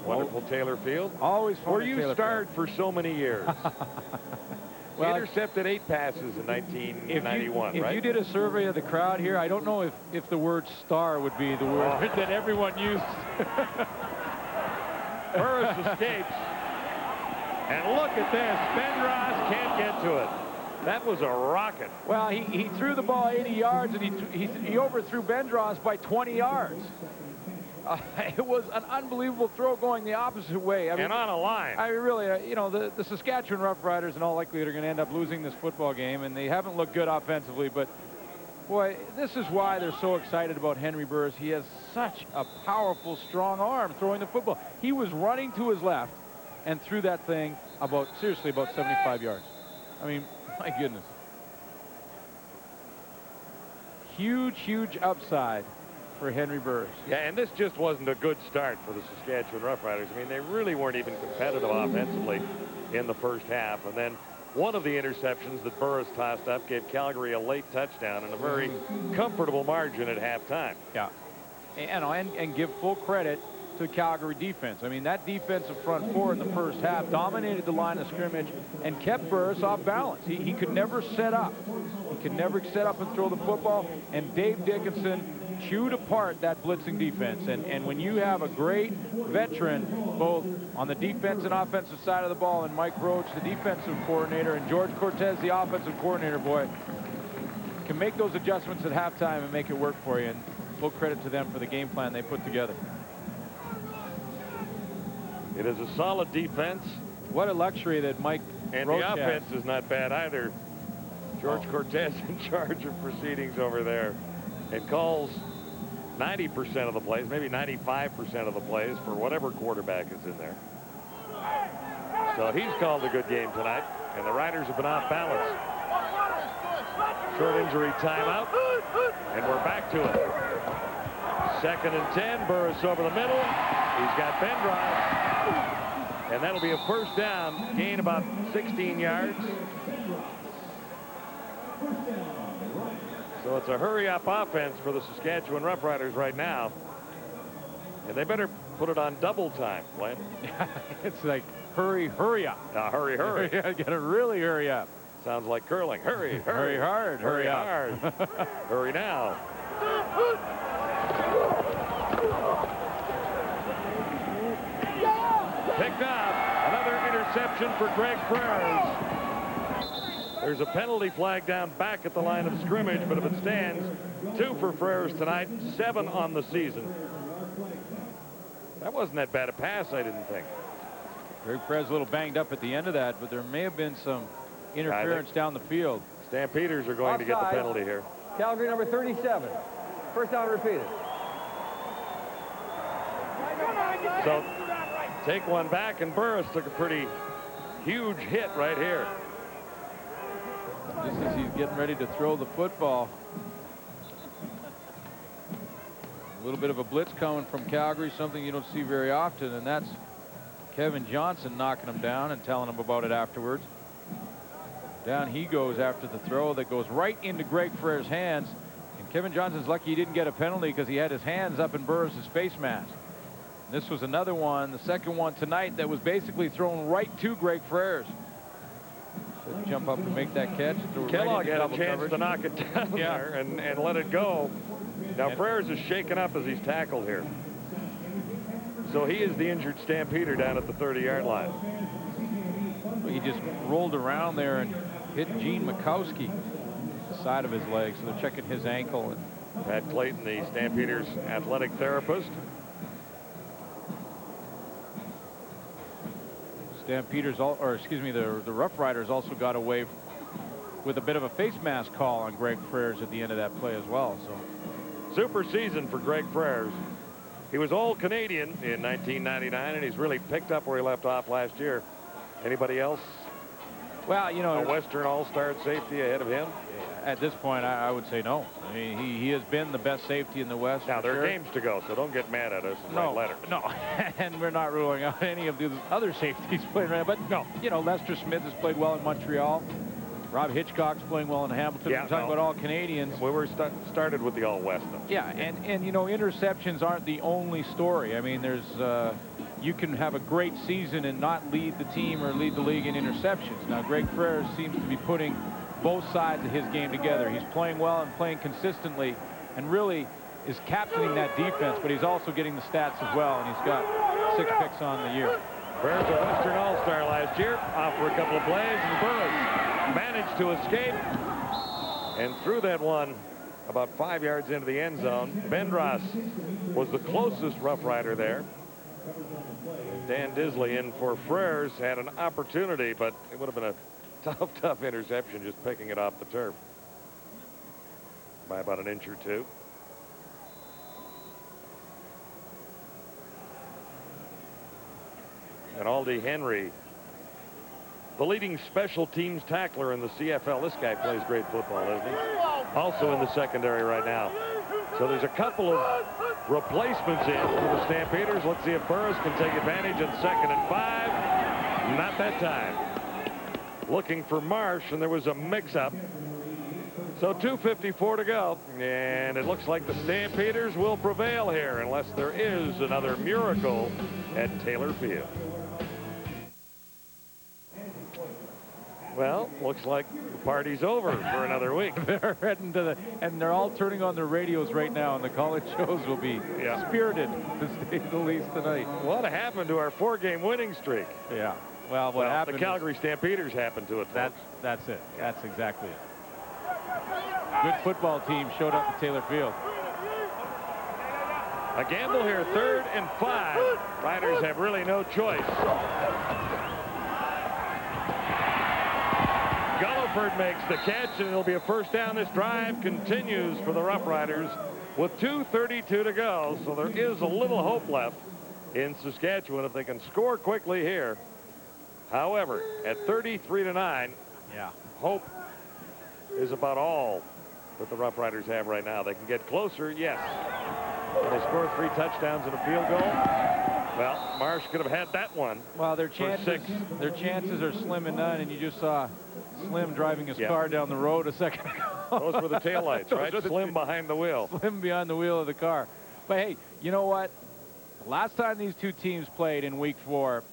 Wonderful Taylor Field. Always fun. Where you starred for so many years. Well, intercepted 8 passes in 1991, if right? you did a survey of the crowd here, I don't know if the word star would be the word that everyone used. Burris escapes. And look at this. Bendros can't get to it. That was a rocket. Well, he threw the ball 80 yards, and he overthrew Bendros by 20 yards. It was an unbelievable throw going the opposite way. I mean, and on a line. I mean, really, you know, the Saskatchewan Roughriders in all likelihood are going to end up losing this football game, and they haven't looked good offensively. But, boy, this is why they're so excited about Henry Burris. He has such a powerful, strong arm throwing the football. He was running to his left and threw that thing seriously about 75 yards. I mean, my goodness. Huge, huge upside for Henry Burris. Yeah, and this just wasn't a good start for the Saskatchewan Roughriders. I mean, they really weren't even competitive offensively in the first half. And then one of the interceptions that Burris tossed up gave Calgary a late touchdown and a very comfortable margin at halftime. Yeah, and give full credit to the Calgary defense. I mean, that defensive front 4 in the first half dominated the line of scrimmage and kept Burris off balance. He could never set up. He could never set up and throw the football, and Dave Dickinson chewed apart that blitzing defense. And when you have a great veteran, both on the defense and offensive side of the ball, and Mike Roach, the defensive coordinator, and George Cortez, the offensive coordinator, boy, can make those adjustments at halftime and make it work for you. And full credit to them for the game plan they put together. It is a solid defense. What a luxury that Mike and Roach the offense has. is not bad either. George Cortez in charge of proceedings over there, and calls 90% of the plays, maybe 95% of the plays for whatever quarterback is in there. So he's called a good game tonight, and the Riders have been off balance. Short injury timeout, and we're back to it. 2nd and 10, Burris over the middle. He's got Bendross, and that'll be a first down, gain about 16 yards. So it's a hurry-up offense for the Saskatchewan Roughriders right now. And they better put it on double time, Glenn. It's like hurry up. Hurry. Gotta really hurry up. Sounds like curling. Hurry hard, hurry up. hard. Hurry now. Picked up. Another interception for Greg Frères. There's a penalty flag down back at the line of scrimmage, but if it stands, 2 for Frères tonight, 7 on the season. That wasn't that bad a pass, I didn't think. Greg Frères a little banged up at the end of that, but there may have been some interference down the field. Stampeders are going to get the penalty here. Calgary number 37. First down repeated. So take one back, and Burris took a pretty huge hit right here. Just as he's getting ready to throw the football. A little bit of a blitz coming from Calgary, something you don't see very often, and that's Kevin Johnson knocking him down and telling him about it afterwards. Down he goes after the throw that goes right into Greg Frères' hands, and Kevin Johnson's lucky he didn't get a penalty because he had his hands up in Burris' face mask. This was another one, the second one tonight, that was basically thrown right to Greg Frères. So jump up and make that catch. Kellogg had a chance to knock it down there and let it go. Now Frères is shaken up as he's tackled here. So he is the injured Stampeder down at the 30-yard line. He just rolled around there and hit Gene Mikowski, the side of his leg. So they're checking his ankle. And Pat Clayton, the Stampeders athletic therapist. Stampeders, the Rough Riders also got away with a bit of a face mask call on Greg Frères at the end of that play as well. So super season for Greg Frères. He was All-Canadian in 1999, and he's really picked up where he left off last year. Anybody else? Well, you know, a Western All-Star safety ahead of him? At this point, I would say no. I mean, he has been the best safety in the West. Now, there are games to go, so don't get mad at us and write letters. No, and we're not ruling out any of the other safeties playing right. But, no, you know, Lester Smith has played well in Montreal. Rob Hitchcock's playing well in Hamilton. Yeah, we're talking about all Canadians. We were started with the All-West. Yeah, and, you know, interceptions aren't the only story. I mean, there's you can have a great season and not lead the team or lead the league in interceptions. Now, Greg Frères seems to be putting both sides of his game together. He's playing well and playing consistently and really is captaining that defense, but he's also getting the stats as well, and he's got 6 picks on the year. Frères, a Western All-Star last year, off for a couple of plays, and Burris managed to escape and threw that one about 5 yards into the end zone. Bendross was the closest Rough Rider there. Dan Disley in for Frères had an opportunity, but it would have been a tough interception, just picking it off the turf by about an inch or two. And Aldi Henry, the leading special teams tackler in the CFL. This guy plays great football, doesn't he? Also in the secondary right now. So there's a couple of replacements in for the Stampeders. Let's see if Burris can take advantage on 2nd and 5. Not that time. Looking for Marsh, and there was a mix-up. So 2:54 to go, and it looks like the Stampeders will prevail here unless there is another miracle at Taylor Field. Well, looks like the party's over for another week. They're heading to and they're all turning on their radios right now, and the college shows will be spirited, to say the least, tonight. What happened to our 4-game winning streak? Yeah. Well, what happened? The Calgary Stampeders happened to it. That's it. That's exactly it. Good football team showed up at Taylor Field. A gamble here, 3rd and 5. Riders have really no choice. Gulliford makes the catch, and it'll be a first down. This drive continues for the Rough Riders with 2:32 to go. So there is a little hope left in Saskatchewan if they can score quickly here. However, at 33-9, hope is about all that the Rough Riders have right now. They can get closer, yes. When they score 3 touchdowns and a field goal, well, Marsh could have had that one. Well, their for chances 6. their chances are slim and none, and you just saw Slim driving his car down the road a second ago. Those were the taillights, right? Slim behind the wheel. Slim behind the wheel of the car. But hey, you know what? Last time these two teams played in week 4,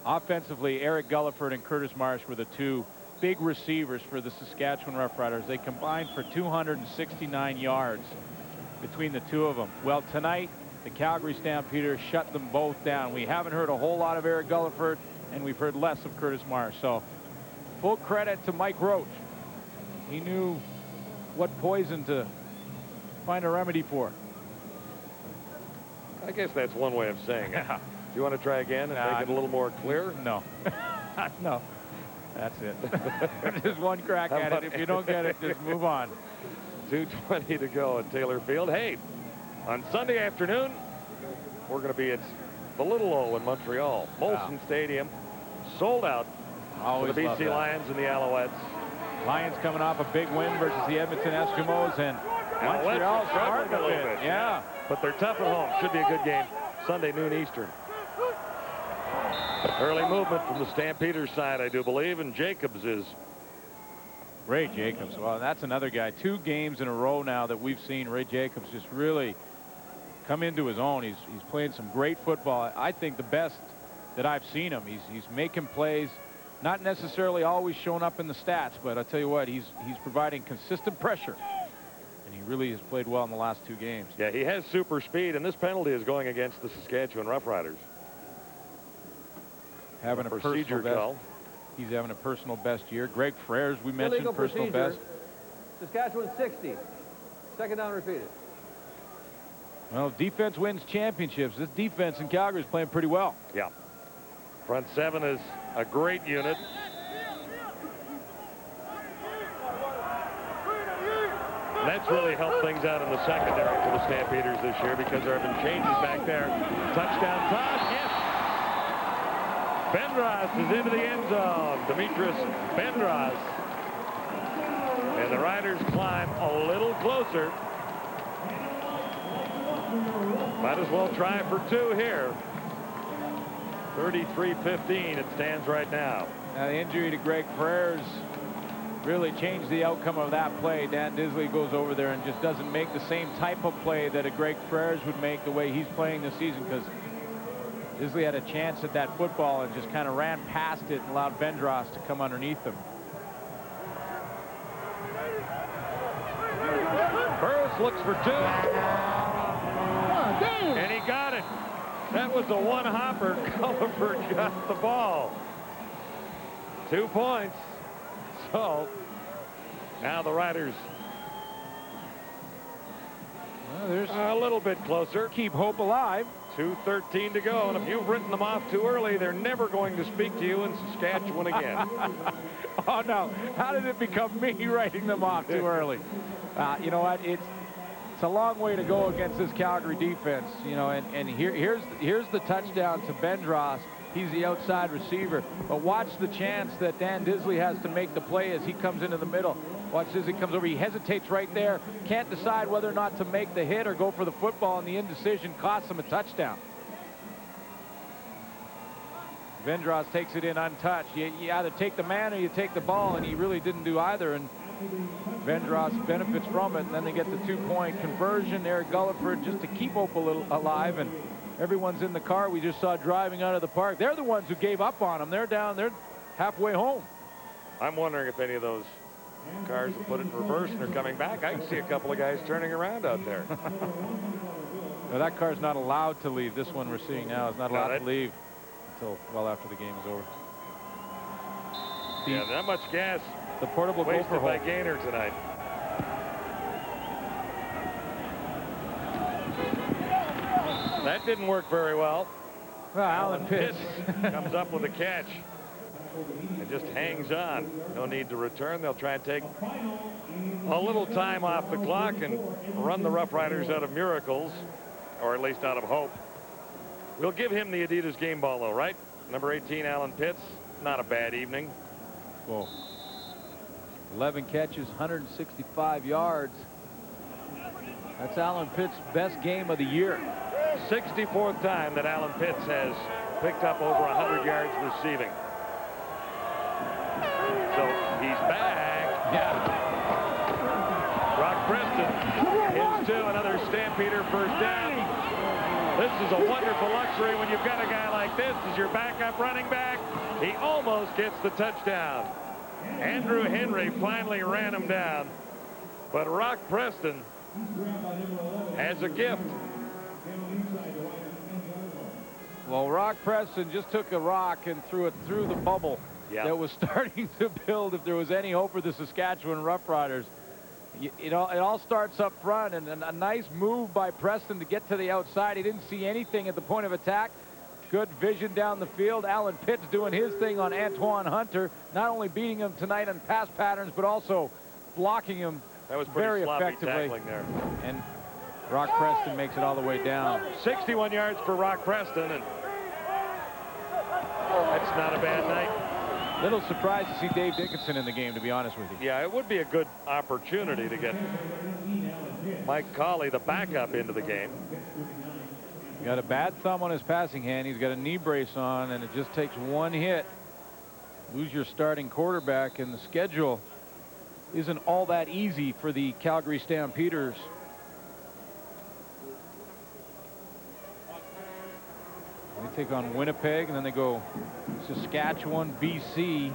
offensively, Eric Gulliford and Curtis Marsh were the two big receivers for the Saskatchewan Roughriders. They combined for 269 yards between the two of them. Well, tonight, the Calgary Stampeders shut them both down. We haven't heard a whole lot of Eric Gulliford, and we've heard less of Curtis Marsh. So full credit to Mike Roach. He knew what poison to find a remedy for. I guess that's one way of saying it. Do you want to try again and make it a little more clear? No. No. That's it. Just one crack at it. If you don't get it, just move on. 2:20 to go at Taylor Field. Hey, on Sunday afternoon, we're going to be at the Little O in Montreal. Molson Stadium, sold out for the BC Lions and the Alouettes. Lions coming off a big win versus the Edmonton Eskimos, and Montreal struggling a bit. Yeah. But they're tough at home. Should be a good game. Sunday, noon Eastern. Early movement from the Stampeders side, I do believe, and Jacobs is. Ray Jacobs. Well, that's another guy. 2 games in a row now that we've seen Ray Jacobs just really come into his own. He's playing some great football. I think the best that I've seen him. He's making plays, not necessarily always showing up in the stats, but I'll tell you what, he's providing consistent pressure. And he really has played well in the last 2 games. Yeah, he has super speed, and this penalty is going against the Saskatchewan Roughriders. Having a personal best. He's having a personal best year. Greg Freres, we mentioned, personal best. Saskatchewan 60. Second down repeated. Well, defense wins championships. This defense in Calgary is playing pretty well. Yeah. Front 7 is a great unit. That's really helped things out in the secondary for the Stampeders this year because there have been changes back there. Touchdown toss, yes. Bendros is into the end zone. Demetrius Bendros. And the Riders climb a little closer. Might as well try for 2 here. 33-15 it stands right now. Now the injury to Greg Freres really changed the outcome of that play. Dan Disley goes over there and just doesn't make the same type of play that a Greg Freres would make the way he's playing this season, because Disley had a chance at that football and just kind of ran past it and allowed Bendros to come underneath him. Burris looks for 2. And he got it. That was a one-hopper. Gulliford got the ball. 2 points. So now the Riders there's a little bit closer. Keep hope alive. 2:13 to go, and if you've written them off too early, they're never going to speak to you in Saskatchewan again. Oh no, how did it become me writing them off too early? You know what, it's a long way to go against this Calgary defense, you know, and here's the touchdown to Bendros. He's the outside receiver, but watch the chance that Dan Disley has to make the play as he comes into the middle. Watch as he comes over. He hesitates right there. Can't decide whether or not to make the hit or go for the football, and the indecision costs him a touchdown. Bendros takes it in untouched. You either take the man or you take the ball, and he really didn't do either, and Bendros benefits from it, and then they get the 2-point conversion. Eric Gulliford just to keep hope a little alive, and everyone's in the car we just saw driving out of the park. They're the ones who gave up on them. They're down. They're halfway home. I'm wondering if any of those cars will put it in reverse and they're coming back. I can see a couple of guys turning around out there. No, that car's not allowed to leave. This one we're seeing now is not allowed to leave until well after the game is over. Yeah, that much gas. The portable wasted by Gaynor tonight. That didn't work very well. Well, Alan Pitts comes up with a catch. and just hangs on. No need to return. They'll try and take a little time off the clock and run the Roughriders out of miracles, or at least out of hope. We'll give him the Adidas game ball, though, right? Number 18, Alan Pitts. Not a bad evening. Whoa. 11 catches, 165 yards. That's Alan Pitts' best game of the year. 64th time that Alan Pitts has picked up over 100 yards receiving. So he's back. Yeah. Brock Preston is to another Stampeder first down. This is a wonderful luxury when you've got a guy like this as your backup running back. He almost gets the touchdown. Andrew Henry finally ran him down. But Rock Preston has a gift. Well, Rock Preston just took a rock and threw it through the bubble that was starting to build if there was any hope for the Saskatchewan Roughriders. It all starts up front, and a nice move by Preston to get to the outside. He didn't see anything at the point of attack. Good vision down the field. Alan Pitts doing his thing on Antoine Hunter, not only beating him tonight on pass patterns, but also blocking him That was pretty very sloppy effectively. tackling there. And Rock Preston makes it all the way down. 61 yards for Rock Preston, and that's not a bad night. Little surprised to see Dave Dickinson in the game, to be honest with you. Yeah, it would be a good opportunity to get Mike Colley, the backup, into the game. Got a bad thumb on his passing hand. He's got a knee brace on, and it just takes one hit. Lose your starting quarterback, and the schedule isn't all that easy for the Calgary Stampeders. They take on Winnipeg, and then they go Saskatchewan, BC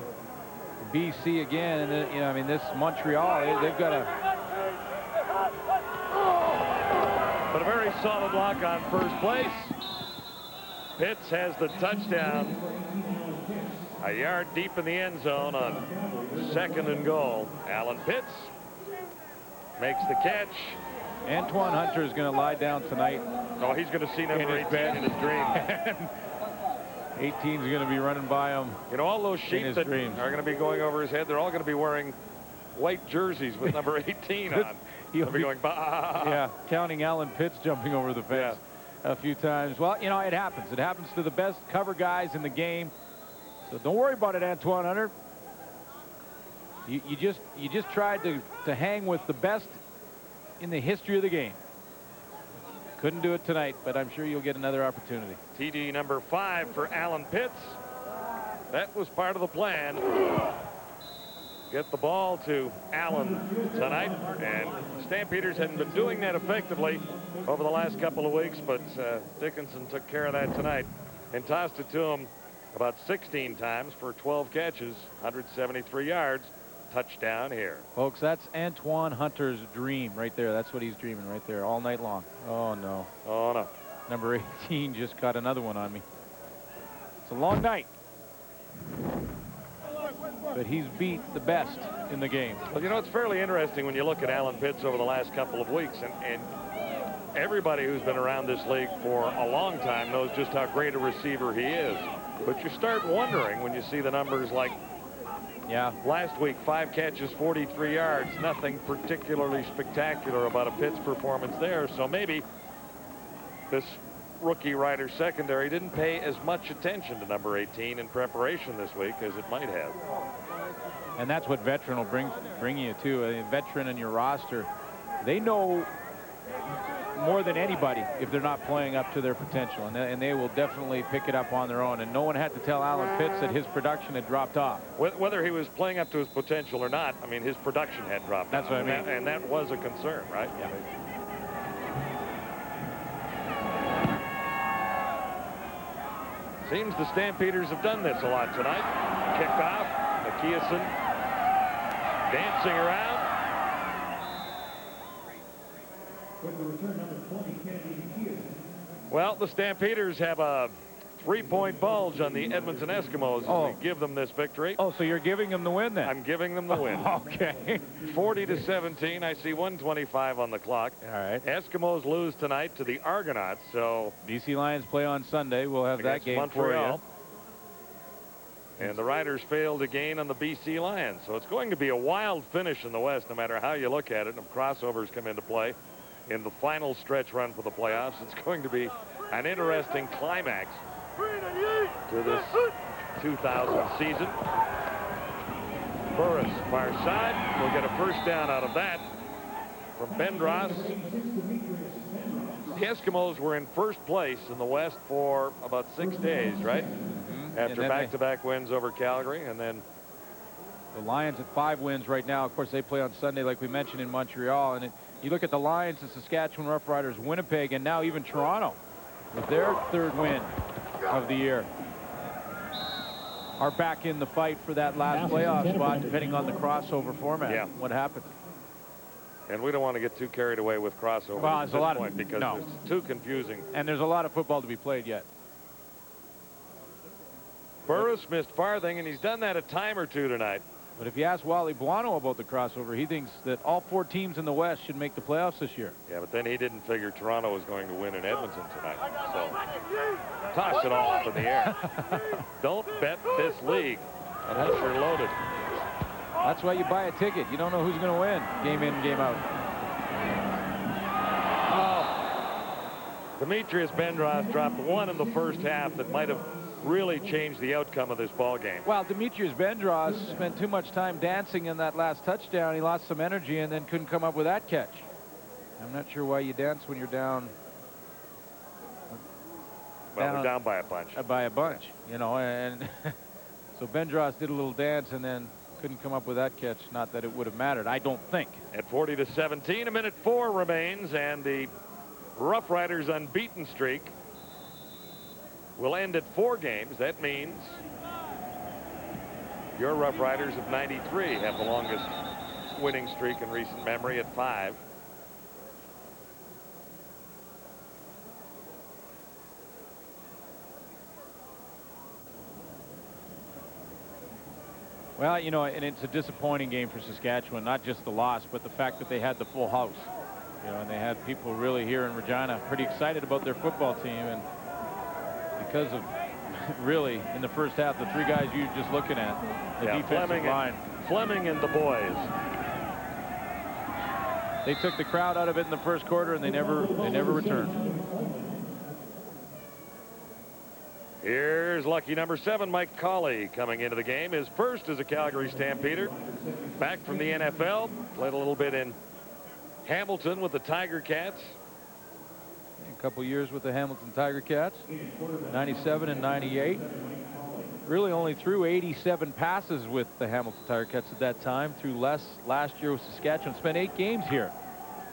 again, and then, I mean, this Montreal, they've got a. But a very solid block on first place. Pitts has the touchdown. A yard deep in the end zone on 2nd and goal. Alan Pitts makes the catch. Antoine Hunter is going to lie down tonight. Oh, he's going to see number 18 in his dream. 18 is going to be running by him. You know, all those sheep that are going to be going over his head, they're all going to be wearing white jerseys with number 18 on. He'll be going, bah. Yeah, counting Alan Pitts jumping over the fence a few times. Well, you know, it happens. It happens to the best cover guys in the game. So don't worry about it, Antoine Hunter. You just tried to hang with the best in the history of the game. Couldn't do it tonight, but I'm sure you'll get another opportunity. TD number 5 for Alan Pitts. That was part of the plan. Get the ball to Allen tonight, and Stampeders hadn't been doing that effectively over the last couple of weeks, but Dickinson took care of that tonight and tossed it to him about 16 times for 12 catches, 173 yards. Touchdown here. Folks, that's Antoine Hunter's dream right there. That's what he's dreaming right there all night long. Oh, no. Oh, no. Number 18 just caught another one on me. It's a long night. But he's beat the best in the game. Well, you know, it's fairly interesting when you look at Alan Pitts over the last couple of weeks, and everybody who's been around this league for a long time knows just how great a receiver he is. But you start wondering when you see the numbers like last week, 5 catches, 43 yards, nothing particularly spectacular about a Pitts performance there. So maybe this rookie Rider secondary didn't pay as much attention to number 18 in preparation this week as it might have. And that's what veteran will bring you to. A veteran in your roster, they know more than anybody if they're not playing up to their potential, and they will definitely pick it up on their own. And no one had to tell Alan Pitts that his production had dropped off. Whether he was playing up to his potential or not, I mean, his production had dropped. That's what I mean. And that was a concern, right? Yeah. Seems the Stampeders have done this a lot tonight. Kicked off, McKeown dancing around. Well, the Stampeders have a 3-point bulge on the Edmonton Eskimos as we give them this victory. Oh, so you're giving them the win then? I'm giving them the win. Okay. 40-17. I see 1:25 on the clock. All right. Eskimos lose tonight to the Argonauts. So BC Lions play on Sunday. We'll have that game Montreal. for And the Riders failed again on the BC Lions. So it's going to be a wild finish in the West, no matter how you look at it. And if crossovers come into play in the final stretch run for the playoffs, it's going to be an interesting climax to this 2000 season. Burris, far side, will get a first down out of that from Bendros. The Eskimos were in first place in the West for about 6 days, right? After back-to-back wins over Calgary, and then the Lions at 5 wins right now. Of course, they play on Sunday, like we mentioned, in Montreal. And you look at the Lions, the Saskatchewan Roughriders, Winnipeg, and now even Toronto with their 3rd win of the year are back in the fight for that last playoff spot, depending on the crossover format. Yeah. What happened? And we don't want to get too carried away with crossover at this point because it's too confusing. And there's a lot of football to be played yet. Burris missed Farthing, and he's done that a time or two tonight. But if you ask Wally Buono about the crossover, he thinks that all 4 teams in the West should make the playoffs this year. Yeah, but then he didn't figure Toronto was going to win in Edmonton tonight. So toss it all up in the air. Don't bet this league unless you're loaded. That's why you buy a ticket. You don't know who's going to win game in, game out. Demetrius Bendros dropped 1 in the first half that might have really changed the outcome of this ball game. Well, Demetrius Bendros spent too much time dancing in that last touchdown. He lost some energy and then couldn't come up with that catch. I'm not sure why you dance when you're down. Well, they're down by a bunch. By a bunch, you know, and so Bendros did a little dance and then couldn't come up with that catch. Not that it would have mattered, I don't think. At 40-17, a minute 4 remains, and the Roughriders' unbeaten streak will end at 4 games. That means your Roughriders of 93 have the longest winning streak in recent memory at 5. Well, you know, and it's a disappointing game for Saskatchewan, not just the loss, but the fact that they had the full house. You know, and they had people really here in Regina pretty excited about their football team, and because of really in the first half the 3 guys you're just looking at, the defensive line. Fleming and the boys. They took the crowd out of it in the first quarter, and they never returned. Here's lucky number 7, Mike Colley, coming into the game. His first as a Calgary Stampeder. Back from the NFL. Played a little bit in Hamilton with the Tiger Cats. A couple years with the Hamilton Tiger Cats. 97 and 98. Really only threw 87 passes with the Hamilton Tiger Cats at that time. Threw less last year with Saskatchewan. Spent 8 games here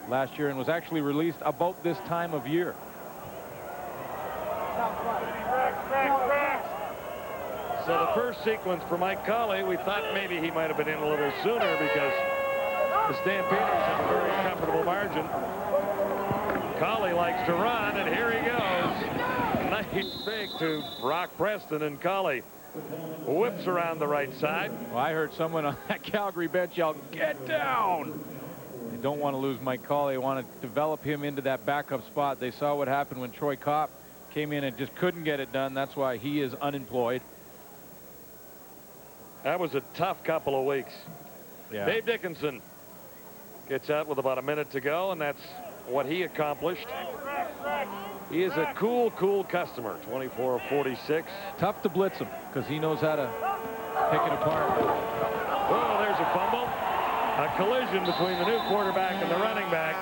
last year and was actually released about this time of year. So the first sequence for Mike Colley, we thought maybe he might have been in a little sooner because the Stampeders have a very comfortable margin. Colley likes to run, and here he goes. Nice fake to Brock Preston, and Colley whips around the right side. Well, I heard someone on that Calgary bench yell, "Get down!" They don't want to lose Mike Colley. They want to develop him into that backup spot. They saw what happened when Troy Kopp came in and just couldn't get it done. That's why he is unemployed. That was a tough couple of weeks. Yeah. Dave Dickinson gets out with about a minute to go, and that's what he accomplished. He is a cool customer. 24 of 46. Tough to blitz him because he knows how to pick it apart. Oh, there's a fumble. A collision between the new quarterback and the running back.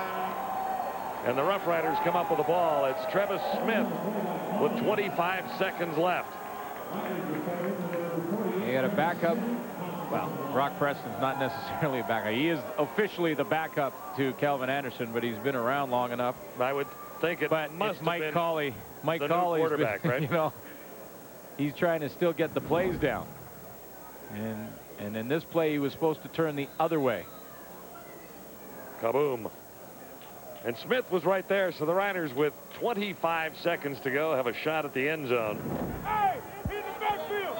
And the Roughriders come up with the ball. It's Travis Smith with 25 seconds left. He had a backup. Well, Brock Preston's not necessarily a backup. He is officially the backup to Calvin Anderson, but he's been around long enough. I would think it must have been Colley. Mike the Colley's new quarterback, been, right? You know, he's trying to still get the plays down. And in this play, he was supposed to turn the other way. Kaboom. And Smith was right there, so the Riders, with 25 seconds to go, have a shot at the end zone. Hey, in the backfield.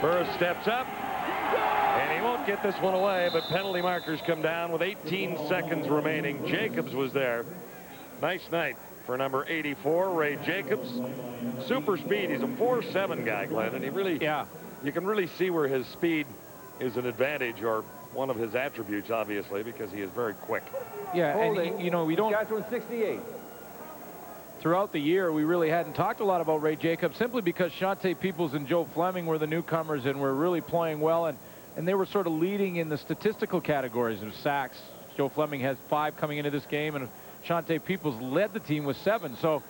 Burris steps up, and he he won't get this one away, but penalty markers come down with 18 seconds remaining. Jacobs was there. Nice night for number 84, Ray Jacobs. Super speed. He's a 4.7 guy, Glenn, and he really, you can really see where his speed is an advantage, or one of his attributes, obviously, because he is very quick. Yeah, Holding, and you know, we don't. Saskatchewan 68. Throughout the year, we really hadn't talked a lot about Ray Jacobs, simply because Shante Peoples and Joe Fleming were the newcomers and were really playing well, and they were sort of leading in the statistical categories of sacks. Joe Fleming has 5 coming into this game, and Shante Peoples led the team with 7. So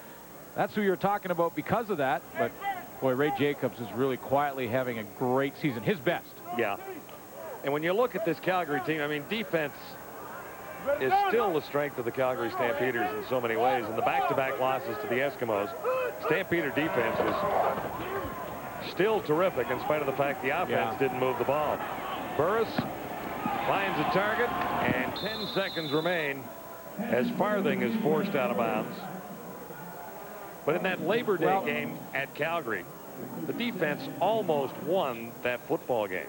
that's who you're talking about because of that. But boy, Ray Jacobs is really quietly having a great season, his best. Yeah. And when you look at this Calgary team, I mean, defense is still the strength of the Calgary Stampeders in so many ways. And the back-to-back losses to the Eskimos, Stampeder defense was still terrific in spite of the fact the offense didn't move the ball. Burris finds a target, and 10 seconds remain as Farthing is forced out of bounds. But in that Labor Day game at Calgary, the defense almost won that football game.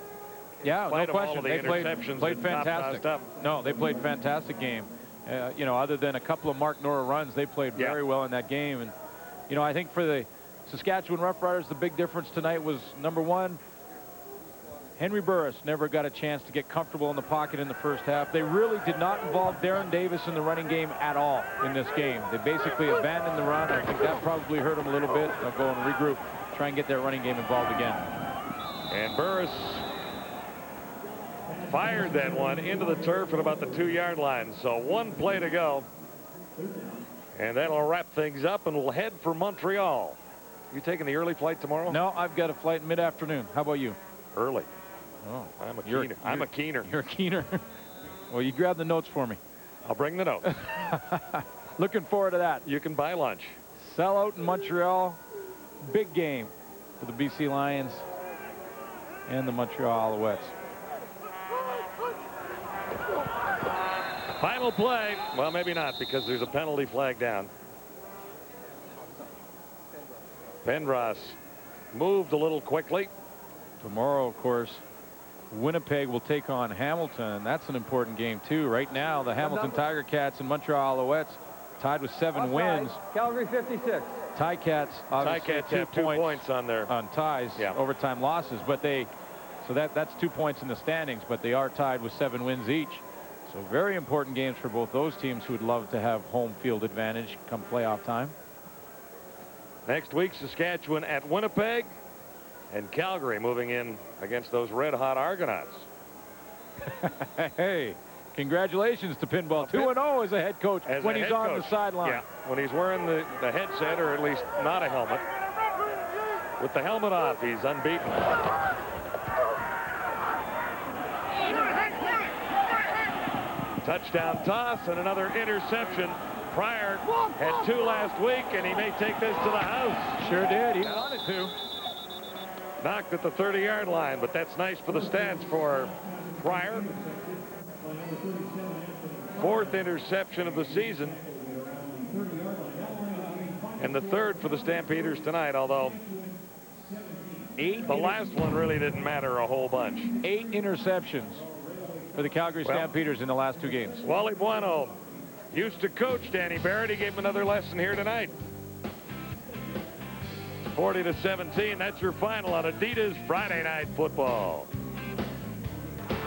Yeah, no question. They played fantastic. No, they played fantastic game. You know, other than a couple of Mark Nora runs, they played very well in that game. And, you know, I think for the Saskatchewan Roughriders, the big difference tonight was, number 1, Henry Burris never got a chance to get comfortable in the pocket in the first half. They really did not involve Darren Davis in the running game at all in this game. They basically abandoned the run. I think that probably hurt them a little bit. They'll go and regroup, try and get their running game involved again. And Burris fired that one into the turf at about the 2-yard line. So 1 play to go. And that'll wrap things up, and we'll head for Montreal. You taking the early flight tomorrow? No, I've got a flight mid-afternoon. How about you? Early. Oh, I'm a keener. I'm a keener. You're a keener. Well, you grab the notes for me. I'll bring the notes. Looking forward to that. You can buy lunch. Sell out in Montreal. Big game for the BC Lions and the Montreal Alouettes. Final play. Well, maybe not, because there's a penalty flag down. Pendros moved a little quickly. Tomorrow, of course, Winnipeg will take on Hamilton. That's an important game, too. Right now, the Hamilton Tiger Cats and Montreal Alouettes tied with 7 wins. Calgary 56. Ticats obviously have 2 points on their ties, overtime losses, but that's 2 points in the standings, but they are tied with 7 wins each. So very important games for both those teams who would love to have home field advantage come playoff time. Next week, Saskatchewan at Winnipeg, and Calgary moving in against those red-hot Argonauts. Hey, congratulations to Pinball. 2-0 as a head coach when he's on the sideline. Yeah, when he's wearing the headset, or at least not a helmet. With the helmet off, he's unbeaten. Touchdown toss and another interception. Pryor had 2 last week, and he may take this to the house. Sure did. He wanted to. Knocked at the 30-yard line, but that's nice for the stats for Pryor. 4th interception of the season. And the 3rd for the Stampeders tonight, although the last one really didn't matter a whole bunch. 8 interceptions for the Calgary Stampeders in the last 2 games. Wally Bueno used to coach Danny Barrett. He gave him another lesson here tonight. 40-17. That's your final on Adidas Friday Night Football.